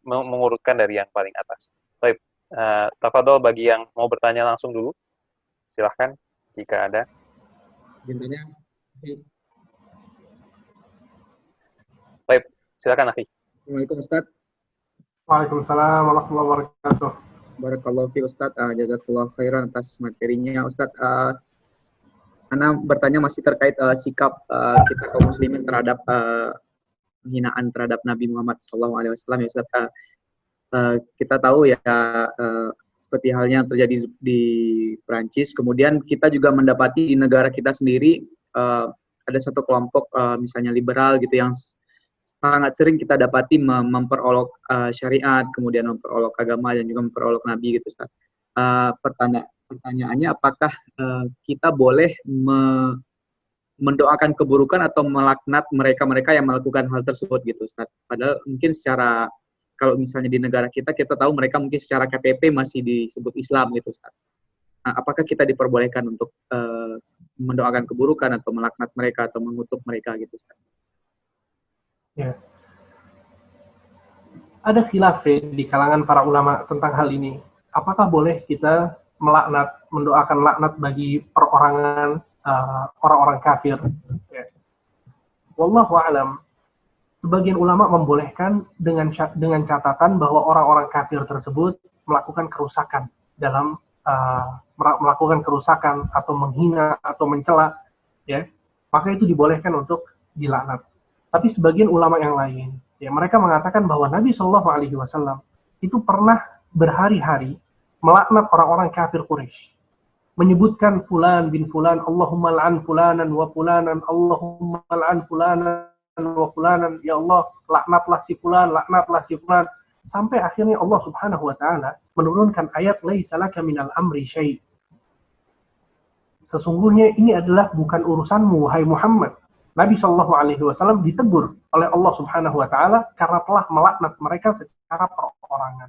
mengurutkan dari yang paling atas. Baik, tafadhol bagi yang mau bertanya langsung dulu, silahkan jika ada. Intinya, baik, silakan Akhi. Assalamualaikum Ustaz. Waalaikumsalam warahmatullahi wabarakatuh. Barakallahu fi Ustaz, jazakallahu khairan atas materinya Ustaz. Ana bertanya masih terkait sikap kita kaum muslimin terhadap penghinaan terhadap Nabi Muhammad SAW ya Ustaz. Kita tahu ya seperti halnya yang terjadi di Prancis. Kemudian kita juga mendapati di negara kita sendiri ada satu kelompok misalnya liberal gitu yang sangat sering kita dapati memperolok syariat, kemudian memperolok agama dan juga memperolok Nabi gitu Ustaz. Pertanyaannya apakah kita boleh mendoakan keburukan atau melaknat mereka-mereka yang melakukan hal tersebut gitu Ustaz. Padahal mungkin secara kalau misalnya di negara kita tahu mereka mungkin secara KTP masih disebut Islam gitu Ustaz. Apakah kita diperbolehkan untuk mendoakan keburukan atau melaknat mereka atau mengutuk mereka gitu Ustaz? Ya. Ada khilaf di kalangan para ulama tentang hal ini. Apakah boleh kita melaknat, mendoakan laknat bagi perorangan orang-orang kafir? Ya. Wallahu a'lam. Sebagian ulama membolehkan dengan catatan bahwa orang-orang kafir tersebut melakukan kerusakan dalam melakukan kerusakan atau menghina atau mencela, ya, maka itu dibolehkan untuk dilaknat. Tapi sebagian ulama yang lain, ya, mereka mengatakan bahwa Nabi Shallallahu Alaihi Wasallam itu pernah berhari-hari melaknat orang-orang kafir Quraisy, menyebutkan fulan bin fulan, Allahumma la'an fulanan wa fulanan, Allahumma la'an fulanan wa fulanan, ya Allah laknatlah si fulan, laknatlah si fulan, sampai akhirnya Allah Subhanahu Wa Taala menurunkan ayat laisa laka minal amri syai'. Sesungguhnya ini adalah bukan urusanmu, wahai Muhammad. Nabi Shallallahu Alaihi Wasallam ditegur oleh Allah Subhanahu Wa Taala karena telah melaknat mereka secara perorangan.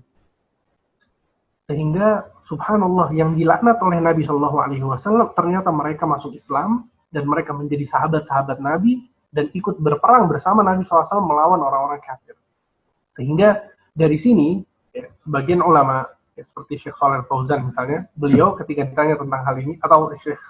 Sehingga subhanallah yang dilaknat oleh Nabi Shallallahu Alaihi Wasallam ternyata mereka masuk Islam dan mereka menjadi sahabat-sahabat Nabi dan ikut berperang bersama Nabi SAW melawan orang-orang kafir. Sehingga dari sini ya, sebagian ulama ya, seperti Syekh Shalih Fauzan misalnya, beliau ketika ditanya tentang hal ini, atau Syekh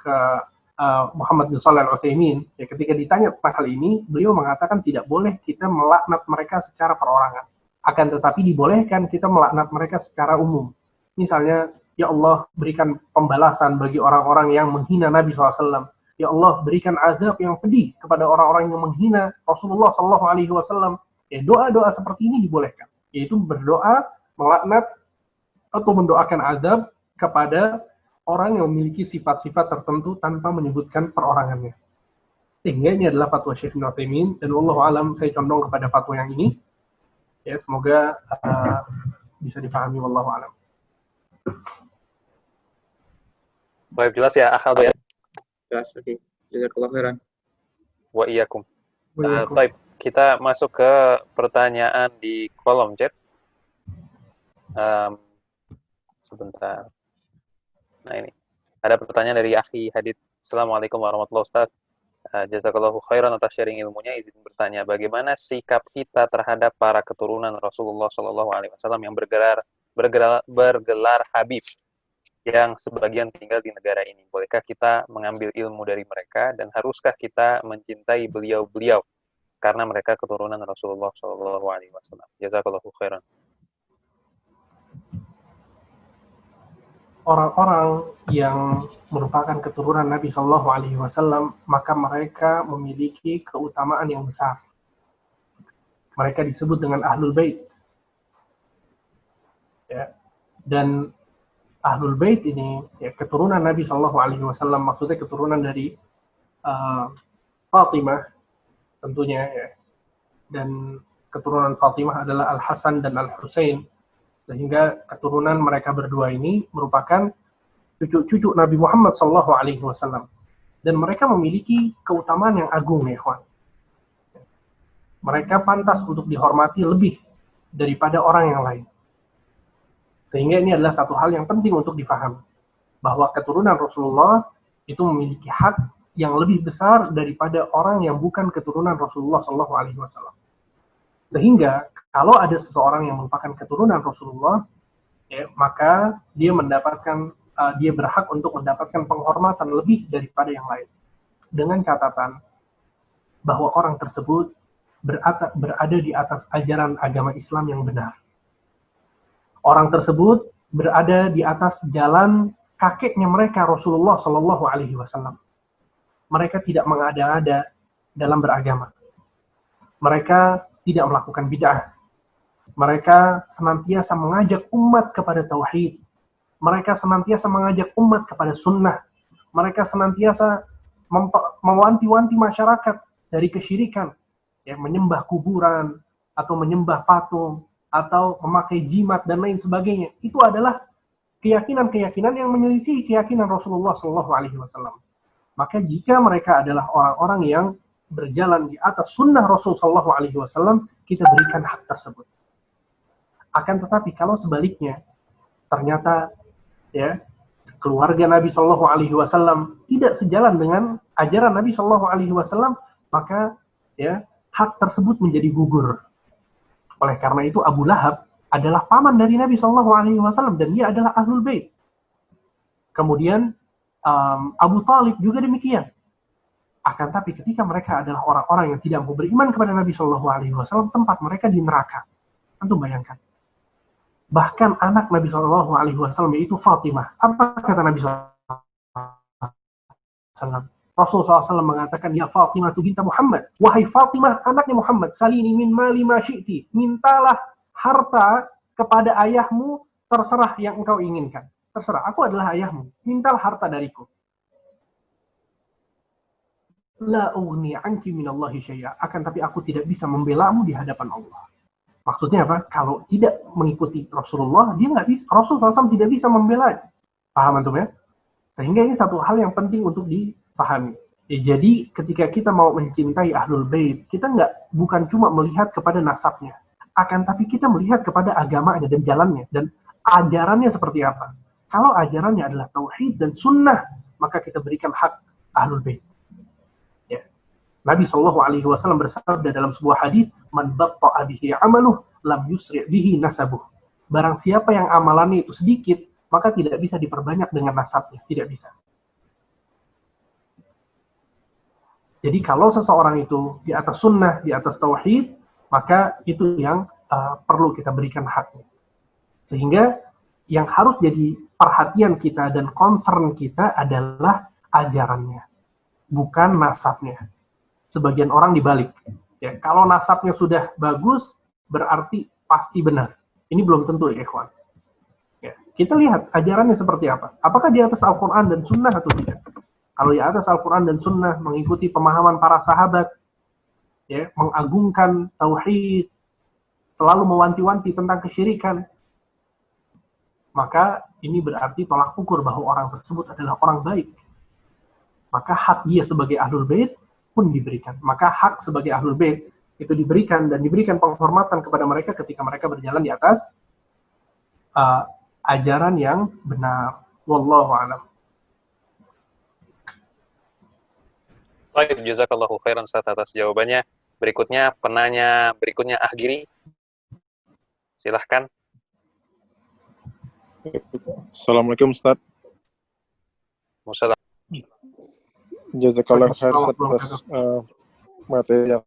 Muhammad bin Shalih Al-Utsaimin, ya, ketika ditanya tentang hal ini, beliau mengatakan tidak boleh kita melaknat mereka secara perorangan. Akan tetapi dibolehkan kita melaknat mereka secara umum. Misalnya, ya Allah berikan pembalasan bagi orang-orang yang menghina Nabi SAW. Ya Allah berikan azab yang pedih kepada orang-orang yang menghina Rasulullah SAW. Ya, doa-doa seperti ini dibolehkan. Yaitu berdoa, melaknat, atau mendoakan azab kepada orang yang memiliki sifat-sifat tertentu tanpa menyebutkan perorangannya. Sehingga ini adalah fatwa Syekh Ibnu Utsaimin, dan wallahu alam saya condong kepada fatwa yang ini. Ya, semoga bisa dipahami, wallahu alam. Baik, jelas ya Akal ya. Jelas, oke. Jazakallahu khairan. Wa iyyakum. Baik, kita masuk ke pertanyaan di kolom chat. Sebentar. Nah ini, ada pertanyaan dari Akhi Hadid. Assalamualaikum warahmatullahi wabarakatuh. Jazakallahu khairan atas sharing ilmunya. Izin bertanya, bagaimana sikap kita terhadap para keturunan Rasulullah Shallallahu Alaihi Wasallam yang bergelar Habib, yang sebagian tinggal di negara ini? Bolehkah kita mengambil ilmu dari mereka, dan haruskah kita mencintai beliau-beliau karena mereka keturunan Rasulullah Shallallahu Alaihi Wasallam? Jazakallahu khairan. Orang-orang yang merupakan keturunan Nabi Shallallahu Alaihi Wasallam, maka mereka memiliki keutamaan yang besar. Mereka disebut dengan Ahlul Bait. Ya. Dan Ahlul Bait ini, ya, keturunan Nabi Shallallahu Alaihi Wasallam, maksudnya keturunan dari Fatimah tentunya, ya. Dan keturunan Fatimah adalah Al Hasan dan Al Husain. Sehingga keturunan mereka berdua ini merupakan cucu-cucu Nabi Muhammad Sallallahu Alaihi Wasallam, dan mereka memiliki keutamaan yang agung, ya ikhwan. Mereka pantas untuk dihormati lebih daripada orang yang lain. Sehingga ini adalah satu hal yang penting untuk difahami, bahwa keturunan Rasulullah itu memiliki hak yang lebih besar daripada orang yang bukan keturunan Rasulullah Sallallahu Alaihi Wasallam. Sehingga kalau ada seseorang yang merupakan keturunan Rasulullah, ya, maka dia dia berhak untuk mendapatkan penghormatan lebih daripada yang lain. Dengan catatan bahwa orang tersebut berada di atas ajaran agama Islam yang benar. Orang tersebut berada di atas jalan kakeknya mereka, Rasulullah Shallallahu Alaihi Wasallam. Mereka tidak mengada-ada dalam beragama. Mereka tidak melakukan bid'ah. Mereka senantiasa mengajak umat kepada tauhid. Mereka senantiasa mengajak umat kepada sunnah. Mereka senantiasa mewanti-wanti masyarakat dari kesyirikan, ya, menyembah kuburan atau menyembah patung atau memakai jimat dan lain sebagainya. Itu adalah keyakinan-keyakinan yang menyelisih keyakinan Rasulullah SAW. Maka jika mereka adalah orang-orang yang berjalan di atas sunnah Rasul Sallallahu Alaihi Wasallam, kita berikan hak tersebut. Akan tetapi kalau sebaliknya, ternyata, ya, keluarga Nabi Sallallahu Alaihi Wasallam tidak sejalan dengan ajaran Nabi Sallallahu Alaihi Wasallam, maka, ya, hak tersebut menjadi gugur. Oleh karena itu Abu Lahab adalah paman dari Nabi Sallallahu Alaihi Wasallam dan dia adalah Ahlul Bait. Kemudian Abu Talib juga demikian. Akan tapi ketika mereka adalah orang-orang yang tidak mau beriman kepada Nabi Shallallahu Alaihi Wasallam, tempat mereka di neraka. Antum bayangkan. Bahkan anak Nabi Shallallahu Alaihi Wasallam yaitu Fatimah. Apa kata Nabi Shallallahu Alaihi Wasallam? Rasulullah SAW mengatakan, ya Fatimah tu binta Muhammad. Wahai Fatimah, anaknya Muhammad, salini min mali ma syi'ti. Mintalah harta kepada ayahmu, terserah yang engkau inginkan. Terserah, aku adalah ayahmu. Mintalah harta dariku. La ugni anki minallahi syai'a. Akan tapi aku tidak bisa membelamu di hadapan Allah. Maksudnya apa? Kalau tidak mengikuti Rasulullah, dia nggak bisa. Rasulullah SAW tidak bisa membela. Paham antum ya? Sehingga ini satu hal yang penting untuk dipahami. Ya, jadi ketika kita mau mencintai Ahlul Bait, kita bukan cuma melihat kepada nasabnya, akan tapi kita melihat kepada agamanya dan jalannya dan ajarannya seperti apa. Kalau ajarannya adalah tauhid dan sunnah, maka kita berikan hak Ahlul Bait. Nabi Shallallahu Alaihi Wasallam bersabda dalam sebuah hadis, "Man batta'a bihi amaluh, lam yusri' bihi nasabuh." Barang siapa yang amalannya itu sedikit, maka tidak bisa diperbanyak dengan nasabnya, tidak bisa. Jadi kalau seseorang itu di atas sunnah, di atas tauhid, maka itu yang perlu kita berikan haknya. Sehingga yang harus jadi perhatian kita dan concern kita adalah ajarannya, bukan nasabnya. Sebagian orang dibalik. Ya, kalau nasabnya sudah bagus, berarti pasti benar. Ini belum tentu ya, ikhwan. Ya, kita lihat ajarannya seperti apa. Apakah di atas Al-Quran dan Sunnah atau tidak? Kalau di atas Al-Quran dan Sunnah, mengikuti pemahaman para sahabat, ya, mengagungkan tauhid, selalu mewanti-wanti tentang kesyirikan, maka ini berarti tolak ukur bahwa orang tersebut adalah orang baik. Maka hak dia sebagai Ahlul Bait pun diberikan. Maka hak sebagai Ahlul Bait itu diberikan dan diberikan penghormatan kepada mereka ketika mereka berjalan di atas ajaran yang benar. Wallahu a'lam. Baik, jazakallahu khairan Ustaz atas jawabannya. Berikutnya penanya berikutnya Ahgiri. Silahkan. Assalamualaikum Ustaz. Musalam. Jazakallah khair Ustaz atas materi yang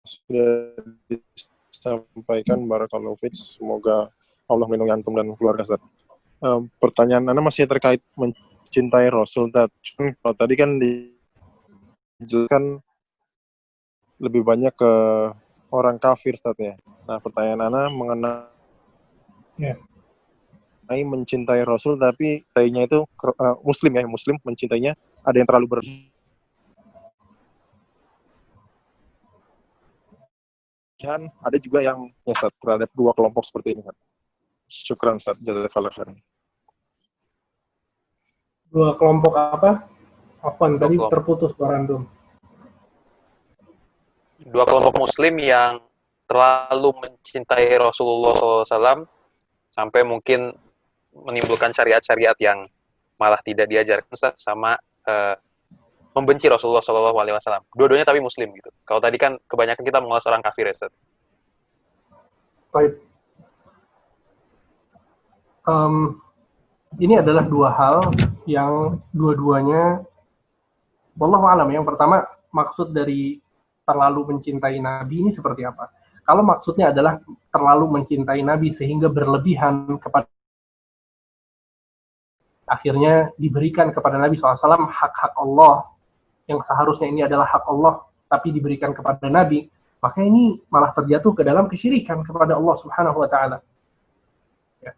sudah disampaikan. Barakallahu fiik. Semoga Allah melindungi antum dan keluarga Ustaz. Pertanyaan Anda masih terkait mencintai Rasul Ustaz. Kalau tadi kan dijelaskan lebih banyak ke orang kafir Ustaz ya. Nah, pertanyaan Anda mengenai mencintai Rasul tapi cintainya itu muslim ya, muslim mencintainya ada yang terlalu berlebihan, ada juga yang Ustaz terhadap dua kelompok seperti ini Ustaz. Syukran Ustaz, jazakallahu khairan. Dua kelompok apa? Afwan, tadi terputus Barandum. Dua kelompok muslim yang terlalu mencintai Rasulullah SAW sampai mungkin menimbulkan syariat-syariat yang malah tidak diajarkan sama membenci Rasulullah SAW. Dua-duanya tapi muslim gitu. Kalau tadi kan kebanyakan kita mengulas orang kafir ya Ustaz. Baik. Ini adalah dua hal yang dua-duanya wallahu a'lam. Yang pertama, maksud dari terlalu mencintai Nabi ini seperti apa? Kalau maksudnya adalah terlalu mencintai Nabi sehingga berlebihan kepada akhirnya diberikan kepada Nabi SAW hak-hak Allah yang seharusnya ini adalah hak Allah tapi diberikan kepada Nabi, maka ini malah terjatuh ke dalam kesyirikan kepada Allah Subhanahu wa taala. Ya.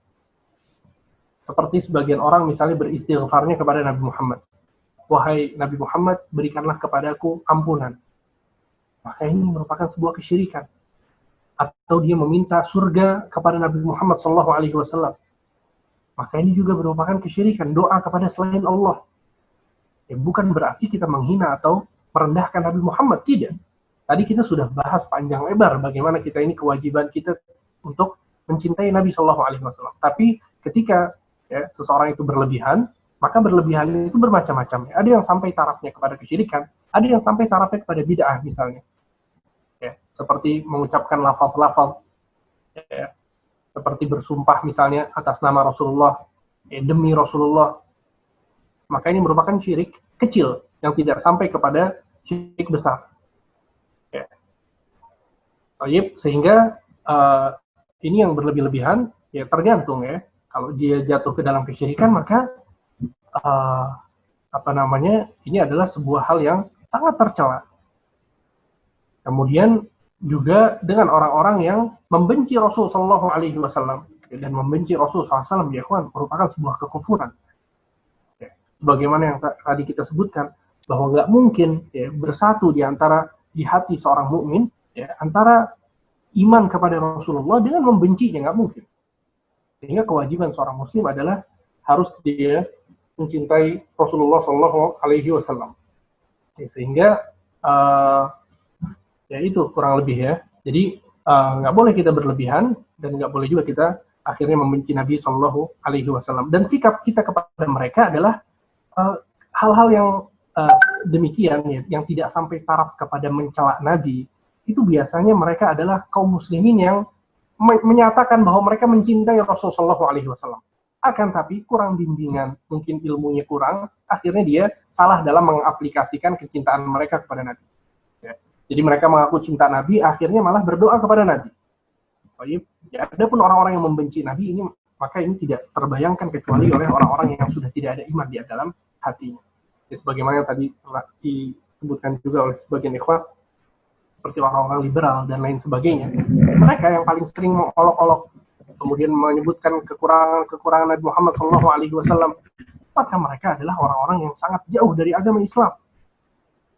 Seperti sebagian orang misalnya beristighfarnya kepada Nabi Muhammad. Wahai Nabi Muhammad, berikanlah kepadaku ampunan. Maka ini merupakan sebuah kesyirikan. Atau dia meminta surga kepada Nabi Muhammad SAW. Maka ini juga merupakan kesyirikan, doa kepada selain Allah. Ya, bukan berarti kita menghina atau merendahkan Nabi Muhammad, tidak. Tadi kita sudah bahas panjang lebar bagaimana kita ini kewajiban kita untuk mencintai Nabi SAW. Tapi ketika seseorang itu berlebihan, maka berlebihan itu bermacam-macam. Ada yang sampai tarafnya kepada kesyirikan, ada yang sampai tarafnya kepada bid'ah misalnya. Ya, seperti mengucapkan lafaz-lafaz, ya, seperti bersumpah misalnya atas nama Rasulullah, demi Rasulullah. Maka ini merupakan syirik kecil yang tidak sampai kepada syirik besar. Ya. Sehingga ini yang berlebih-lebihan ya tergantung ya. Kalau dia jatuh ke dalam kesyirikan maka ini adalah sebuah hal yang sangat tercela. Kemudian juga dengan orang-orang yang membenci Rasul Shallallahu Alaihi Wasallam dan membenci Rasul SAW ya kawan, merupakan sebuah kekufuran. Ya, bagaimana yang tadi kita sebutkan bahwa nggak mungkin ya, bersatu di antara di hati seorang mukmin ya, antara iman kepada Rasulullah dengan membencinya, nggak mungkin. Sehingga kewajiban seorang Muslim adalah harus dia mencintai Rasulullah Shallallahu Alaihi Wasallam. Ya, sehingga ya itu kurang lebih ya. Jadi nggak boleh kita berlebihan dan nggak boleh juga kita akhirnya membenci Nabi Shallallahu Alaihi Wasallam. Dan sikap kita kepada mereka adalah hal-hal yang demikian ya, yang tidak sampai taraf kepada mencela Nabi. Itu biasanya mereka adalah kaum muslimin yang menyatakan bahwa mereka mencintai Rasul Shallallahu Alaihi Wasallam. Akan tapi kurang bimbingan, mungkin ilmunya kurang, akhirnya dia salah dalam mengaplikasikan kecintaan mereka kepada Nabi. Ya. Jadi mereka mengaku cinta Nabi, akhirnya malah berdoa kepada Nabi. Ya, ada pun orang-orang yang membenci Nabi ini, maka ini tidak terbayangkan kecuali oleh orang-orang yang sudah tidak ada iman di dalam hatinya. Ya, sebagaimana yang tadi telah disebutkan juga oleh sebagian ikhwah, seperti orang-orang liberal dan lain sebagainya. Mereka yang paling sering mengolok-olok, kemudian menyebutkan kekurangan Nabi Muhammad SAW, maka mereka adalah orang-orang yang sangat jauh dari agama Islam.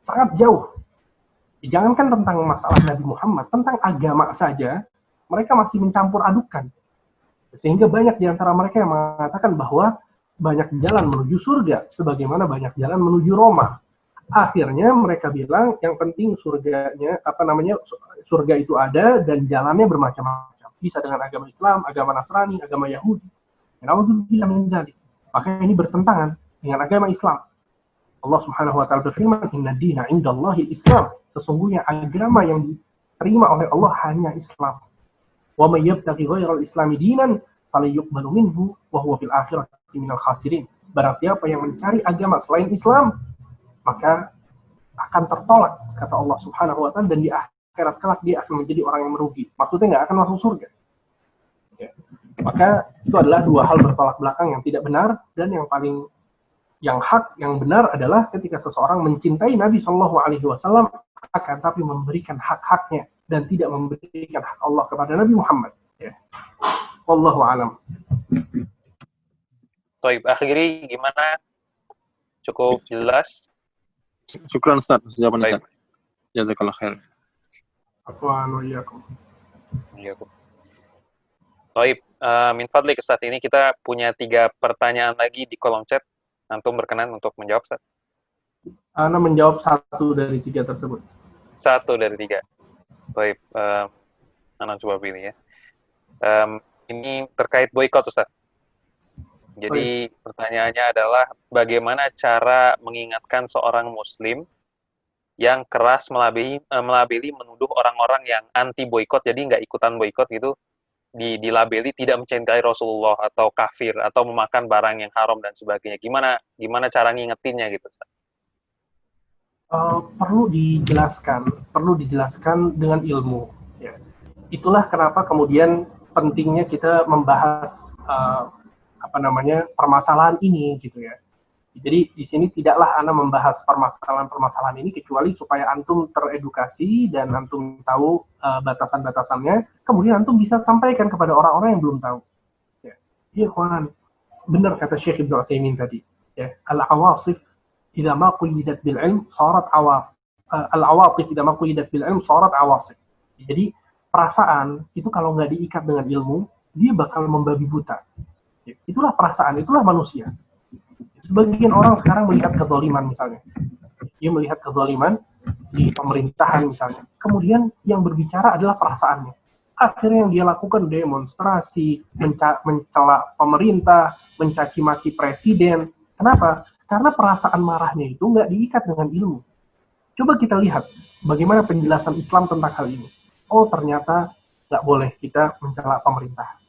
Sangat jauh. Jangankan tentang masalah Nabi Muhammad, tentang agama saja, mereka masih mencampur adukan. Sehingga banyak di antara mereka yang mengatakan bahwa banyak jalan menuju surga, sebagaimana banyak jalan menuju Roma. Akhirnya mereka bilang yang penting surganya, surga itu ada dan jalannya bermacam-macam. Bisa dengan agama Islam, agama Nasrani, agama Yahudi. Maka ini bertentangan dengan agama Islam. Allah Subhanahu wa taala berfirman, "Inna dina 'indallahi Islam." Sesungguhnya agama yang diterima oleh Allah hanya Islam. Wa may yabtaghi ghairal islami dinan fala yuqbalu minhu wa huwa fil akhirati minal khasirin. Barang siapa yang mencari agama selain Islam, maka akan tertolak, kata Allah Subhanahu wa taala, dan di akhirat kelak dia akan menjadi orang yang merugi. Maksudnya nggak akan masuk surga. Ya. Maka itu adalah dua hal bertolak belakang yang tidak benar, dan yang hak, yang benar adalah ketika seseorang mencintai Nabi Shallallahu Alaihi Wasallam akan tapi memberikan hak-haknya dan tidak memberikan hak Allah kepada Nabi Muhammad. Ya. Wallahu alam. Baik, akhiri gimana? Cukup jelas? Syukran Ustaz, jawaban Ustaz. Jazakallah khair. Afwan wa iyyakum. Iya, Baik, min fadlik Ustaz, ini kita punya 3 pertanyaan lagi di kolom chat. Antum berkenan untuk menjawab, Ustaz? Ana menjawab 1 dari 3 tersebut. 1 dari 3. Baik, Ana coba pilih ya. Ini terkait boikot, Ustaz. Jadi pertanyaannya adalah bagaimana cara mengingatkan seorang Muslim yang keras melabeli menuduh orang-orang yang anti boikot, jadi nggak ikutan boikot gitu, dilabeli tidak mencintai Rasulullah atau kafir atau memakan barang yang haram dan sebagainya. Gimana cara ngingetinnya gitu, Ustaz? Perlu dijelaskan dengan ilmu. Ya. Itulah kenapa kemudian pentingnya kita membahas permasalahan ini gitu ya. Jadi di sini tidaklah Ana membahas permasalahan ini kecuali supaya antum teredukasi dan antum tahu batasan-batasannya, kemudian antum bisa sampaikan kepada orang-orang yang belum tahu. Ya, ikhwan, benar kata Syekh Ibnu Utsaimin tadi. Ya, al-awasif idza ma qiyidat bil ilm sarat awasif. Al-awatif idza ma qiyidat bil ilm sarat awasif. Jadi perasaan itu kalau nggak diikat dengan ilmu, dia bakal membabi buta. Ya, itulah perasaan, itulah manusia. Sebagian orang sekarang melihat kezaliman misalnya. Dia melihat kezaliman di pemerintahan misalnya. Kemudian yang berbicara adalah perasaannya. Akhirnya yang dia lakukan demonstrasi, mencela pemerintah, mencaci maki presiden. Kenapa? Karena perasaan marahnya itu nggak diikat dengan ilmu. Coba kita lihat bagaimana penjelasan Islam tentang hal ini. Oh, ternyata nggak boleh kita mencela pemerintah.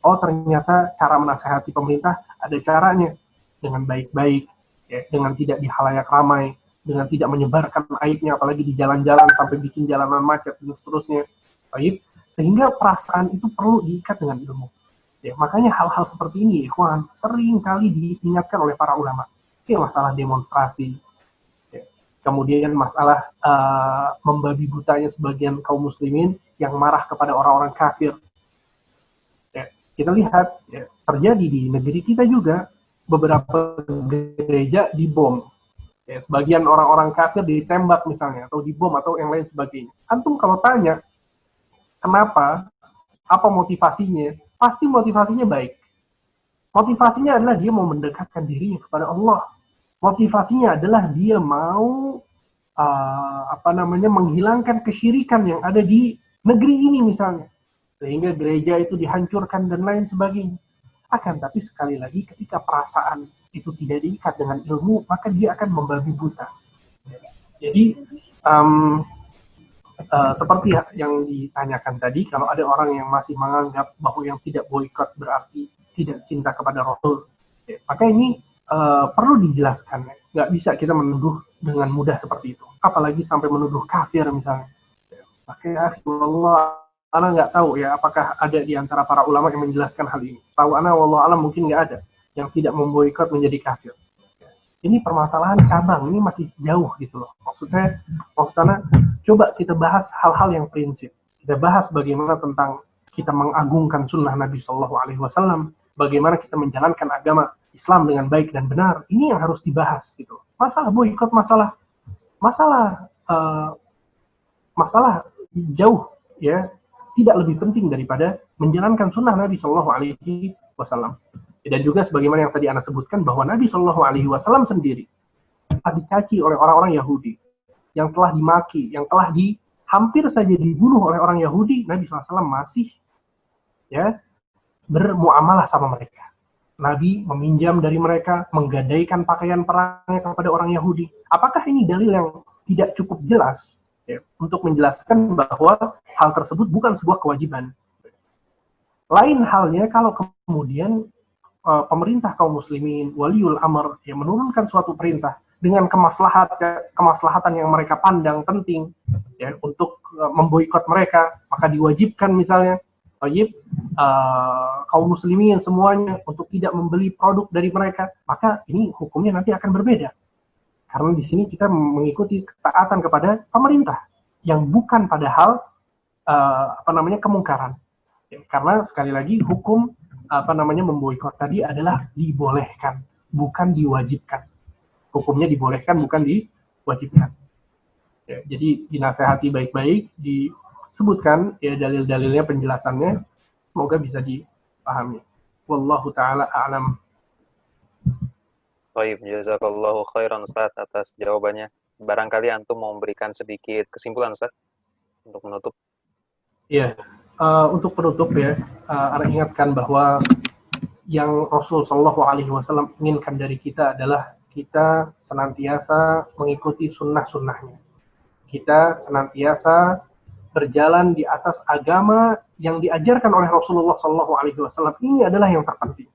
Oh, ternyata cara menasihati pemerintah ada caranya. Dengan baik-baik, ya, dengan tidak di halayak ramai, dengan tidak menyebarkan aibnya, apalagi di jalan-jalan sampai bikin jalanan macet dan seterusnya. Baik, sehingga perasaan itu perlu diikat dengan ilmu. Ya, makanya hal-hal seperti ini, ikhwan, sering kali diingatkan oleh para ulama. Ya, masalah demonstrasi, ya, kemudian masalah membabi butanya sebagian kaum muslimin yang marah kepada orang-orang kafir. Ya, kita lihat ya, terjadi di negeri kita juga. Beberapa gereja dibom. Ya, sebagian orang-orang kafir ditembak misalnya, atau dibom, atau yang lain sebagainya. Antum kalau tanya, kenapa, apa motivasinya, pasti motivasinya baik. Motivasinya adalah dia mau mendekatkan dirinya kepada Allah. Motivasinya adalah dia mau menghilangkan kesyirikan yang ada di negeri ini misalnya. Sehingga gereja itu dihancurkan dan lain sebagainya. Akan tapi sekali lagi ketika perasaan itu tidak diikat dengan ilmu, maka dia akan membabi buta. Jadi seperti yang ditanyakan tadi, kalau ada orang yang masih menganggap bahwa yang tidak boikot berarti tidak cinta kepada Rasul, ya, maka ini perlu dijelaskan. Nggak bisa kita menuduh dengan mudah seperti itu. Apalagi sampai menuduh kafir misalnya. Maka Allah, Ana nggak tahu ya apakah ada di antara para ulama yang menjelaskan hal ini. Tahu Ana, wallahu alam mungkin nggak ada yang tidak memboikot menjadi kafir. Ini permasalahan cabang, ini masih jauh gitu loh. Maksudnya coba kita bahas hal-hal yang prinsip. Kita bahas bagaimana tentang kita mengagungkan sunnah Nabi Shallallahu Alaihi Wasallam, bagaimana kita menjalankan agama Islam dengan baik dan benar. Ini yang harus dibahas gitu. Masalah boikot, masalah jauh ya. Tidak lebih penting daripada menjalankan sunnah Nabi Shallallahu Alaihi Wasallam. Dan juga sebagaimana yang tadi Anda sebutkan bahwa Nabi Shallallahu Alaihi Wasallam sendiri dicaci oleh orang-orang Yahudi, yang telah dimaki, yang telah hampir saja dibunuh oleh orang Yahudi, Nabi SAW masih ya bermuamalah sama mereka. Nabi meminjam dari mereka, menggadaikan pakaian perangnya kepada orang Yahudi. Apakah ini dalil yang tidak cukup jelas ya, untuk menjelaskan bahwa hal tersebut bukan sebuah kewajiban? Lain halnya kalau kemudian pemerintah kaum muslimin, waliul amr, yang menurunkan suatu perintah dengan kemaslahatan yang mereka pandang penting ya, untuk memboikot mereka, maka diwajibkan misalnya wajib kaum muslimin semuanya untuk tidak membeli produk dari mereka, maka ini hukumnya nanti akan berbeda. Karena di sini kita mengikuti ketaatan kepada pemerintah yang bukan padahal kemungkaran. Ya, karena sekali lagi hukum memboikot tadi adalah dibolehkan, bukan diwajibkan. Hukumnya dibolehkan, bukan diwajibkan. Ya, jadi dinasehati baik-baik, disebutkan ya dalil-dalilnya, penjelasannya, semoga bisa dipahami. Wallahu ta'ala a'lam. Baik, jazakallahu khairan Ustaz atas jawabannya. Barangkali Antum mau memberikan sedikit kesimpulan Ustaz untuk menutup. Iya, untuk penutup ya, Ana ingatkan bahwa yang Rasul Shallallahu Alaihi Wasallam inginkan dari kita adalah kita senantiasa mengikuti sunnah-sunnahnya. Kita senantiasa berjalan di atas agama yang diajarkan oleh Rasulullah Shallallahu Alaihi Wasallam. Ini adalah yang terpenting.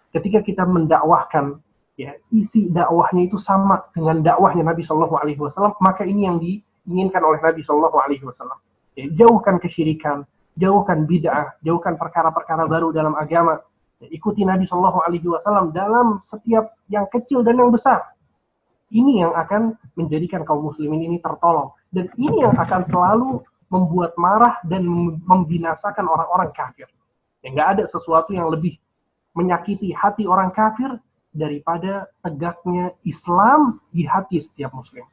Ketika kita mendakwahkan, ya isi dakwahnya itu sama dengan dakwahnya Nabi Shallallahu Alaihi Wasallam, maka ini yang diinginkan oleh Nabi Shallallahu Alaihi Wasallam. Ya, jauhkan kesyirikan, jauhkan bid'ah, jauhkan perkara-perkara baru dalam agama. Ya, ikuti Nabi Shallallahu Alaihi Wasallam dalam setiap yang kecil dan yang besar. Ini yang akan menjadikan kaum muslimin ini tertolong, dan ini yang akan selalu membuat marah dan membinasakan orang-orang kafir. Ya, nggak ada sesuatu yang lebih menyakiti hati orang kafir daripada tegaknya Islam di hati setiap muslim.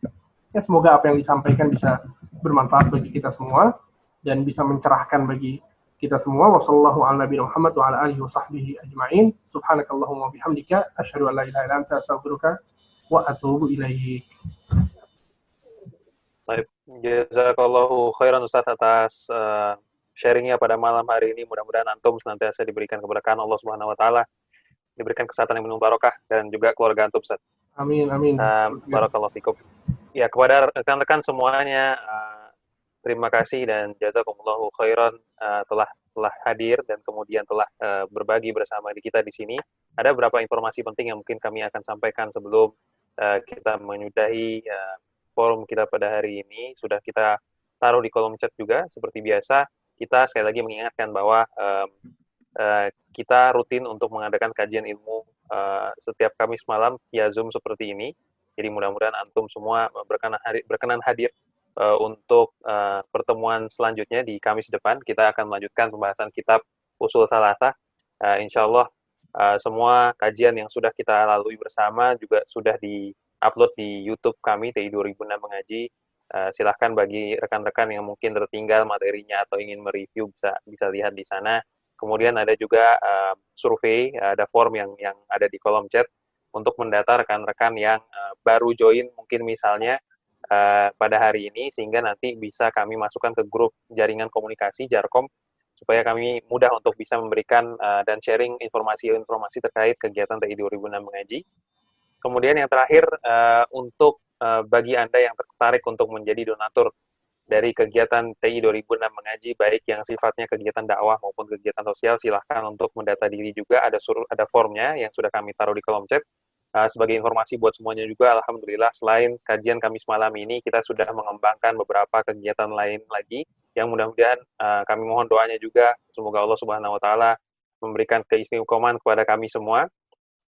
Ya, semoga apa yang disampaikan bisa bermanfaat bagi kita semua dan bisa mencerahkan bagi kita semua. Wassallallahu ala nabiyina Muhammad wa ala alihi wa sahbihi ajma'in. Subhanakallahumma wa bihamdika asyhadu an la ilaha illa anta astaghfiruka wa atubu ilaik. Baik, jazakallahu khairan Ustaz atas sharingnya pada malam hari ini. Mudah-mudahan Antum senantiasa diberikan keberkahan Allah Subhanahu wa taala, diberikan kesehatan yang penuh barokah, dan juga keluarga Antum Ustaz. Amin, amin. Barakallahu fikum. Ya, kepada rekan-rekan semuanya, terima kasih dan jazakumullahu khairan telah hadir dan kemudian telah berbagi bersama kita di sini. Ada beberapa informasi penting yang mungkin kami akan sampaikan sebelum kita menyudahi forum kita pada hari ini. Sudah kita taruh di kolom chat juga seperti biasa. Kita sekali lagi mengingatkan bahwa kita rutin untuk mengadakan kajian ilmu setiap Kamis malam via Zoom seperti ini. Jadi mudah-mudahan Antum semua berkenan hadir untuk pertemuan selanjutnya di Kamis depan. Kita akan melanjutkan pembahasan kitab Ushul Tsalatsah. Insya Allah semua kajian yang sudah kita lalui bersama juga sudah di-upload di YouTube kami, TI 2006 Mengaji. Silahkan bagi rekan-rekan yang mungkin tertinggal materinya atau ingin mereview bisa lihat di sana. Kemudian ada juga survei, ada form yang ada di kolom chat untuk mendata rekan-rekan yang baru join mungkin misalnya pada hari ini, sehingga nanti bisa kami masukkan ke grup jaringan komunikasi Jarkom supaya kami mudah untuk bisa memberikan dan sharing informasi-informasi terkait kegiatan TI 2006 Mengaji. Kemudian yang terakhir, untuk bagi Anda yang tertarik untuk menjadi donatur dari kegiatan TI 2006 Mengaji, baik yang sifatnya kegiatan dakwah maupun kegiatan sosial, silahkan untuk mendata diri juga. Ada formnya yang sudah kami taruh di kolom chat. Sebagai informasi buat semuanya juga, alhamdulillah selain kajian Kamis malam ini, kita sudah mengembangkan beberapa kegiatan lain lagi yang mudah-mudahan kami mohon doanya juga, semoga Allah Subhanahu wa taala memberikan keistiqomahan kepada kami semua,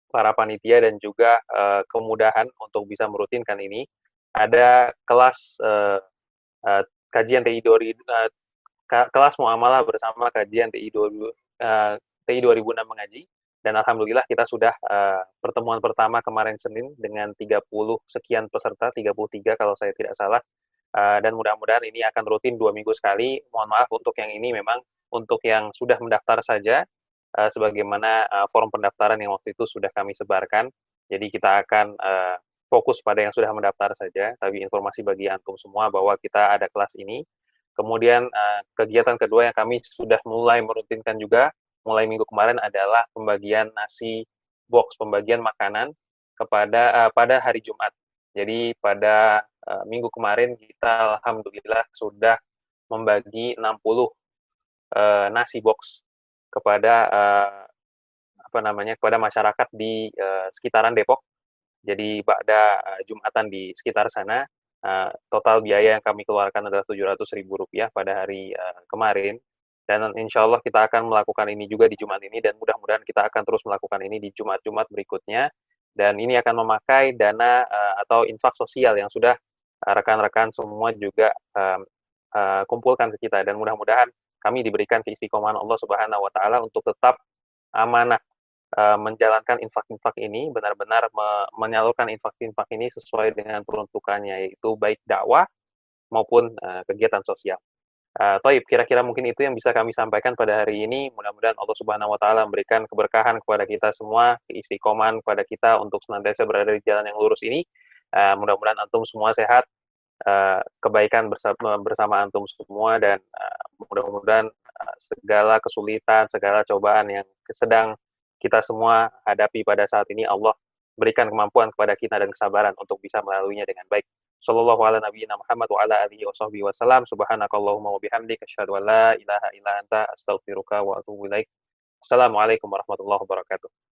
para panitia, dan juga kemudahan untuk bisa merutinkan ini. Ada kelas kajian TI kelas muamalah bersama kajian TI 2006 Mengaji. Dan alhamdulillah kita sudah pertemuan pertama kemarin Senin dengan 30 sekian peserta, 33 kalau saya tidak salah. Dan mudah-mudahan ini akan rutin 2 minggu sekali. Mohon maaf untuk yang ini memang untuk yang sudah mendaftar saja, sebagaimana form pendaftaran yang waktu itu sudah kami sebarkan. Jadi kita akan fokus pada yang sudah mendaftar saja, tapi informasi bagi Antum semua bahwa kita ada kelas ini. Kemudian kegiatan kedua yang kami sudah mulai merutinkan juga, mulai minggu kemarin adalah pembagian nasi box, pembagian makanan kepada pada hari Jumat. Jadi pada minggu kemarin kita alhamdulillah sudah membagi 60 nasi box kepada kepada masyarakat di sekitaran Depok. Jadi pada Jumatan di sekitar sana, total biaya yang kami keluarkan adalah Rp700.000 pada hari kemarin. Dan insya Allah kita akan melakukan ini juga di Jumat ini, dan mudah-mudahan kita akan terus melakukan ini di Jumat-Jumat berikutnya. Dan ini akan memakai dana atau infak sosial yang sudah rekan-rekan semua juga kumpulkan ke kita. Dan mudah-mudahan kami diberikan keistiqomahan Allah Subhanahu wa Ta'ala untuk tetap amanah menjalankan infak-infak ini, benar-benar menyalurkan infak-infak ini sesuai dengan peruntukannya, yaitu baik dakwah maupun kegiatan sosial. Taib, kira-kira mungkin itu yang bisa kami sampaikan pada hari ini. Mudah-mudahan Allah Subhanahu wa Ta'ala memberikan keberkahan kepada kita semua, keistiqomahan kepada kita untuk senantiasa berada di jalan yang lurus ini. Mudah-mudahan antum semua sehat, kebaikan bersama antum semua, dan mudah-mudahan segala kesulitan, segala cobaan yang sedang kita semua hadapi pada saat ini, Allah berikan kemampuan kepada kita dan kesabaran untuk bisa melaluinya dengan baik. Sallallahu ala nabiyyina Muhammad wa ala alihi wa sahbihi wa salam. Subhanakallahumma wa bihamdika asyhadu an la ilaha illa anta astaghfiruka wa atubu ilaik. Assalamualaikum warahmatullahi wabarakatuh.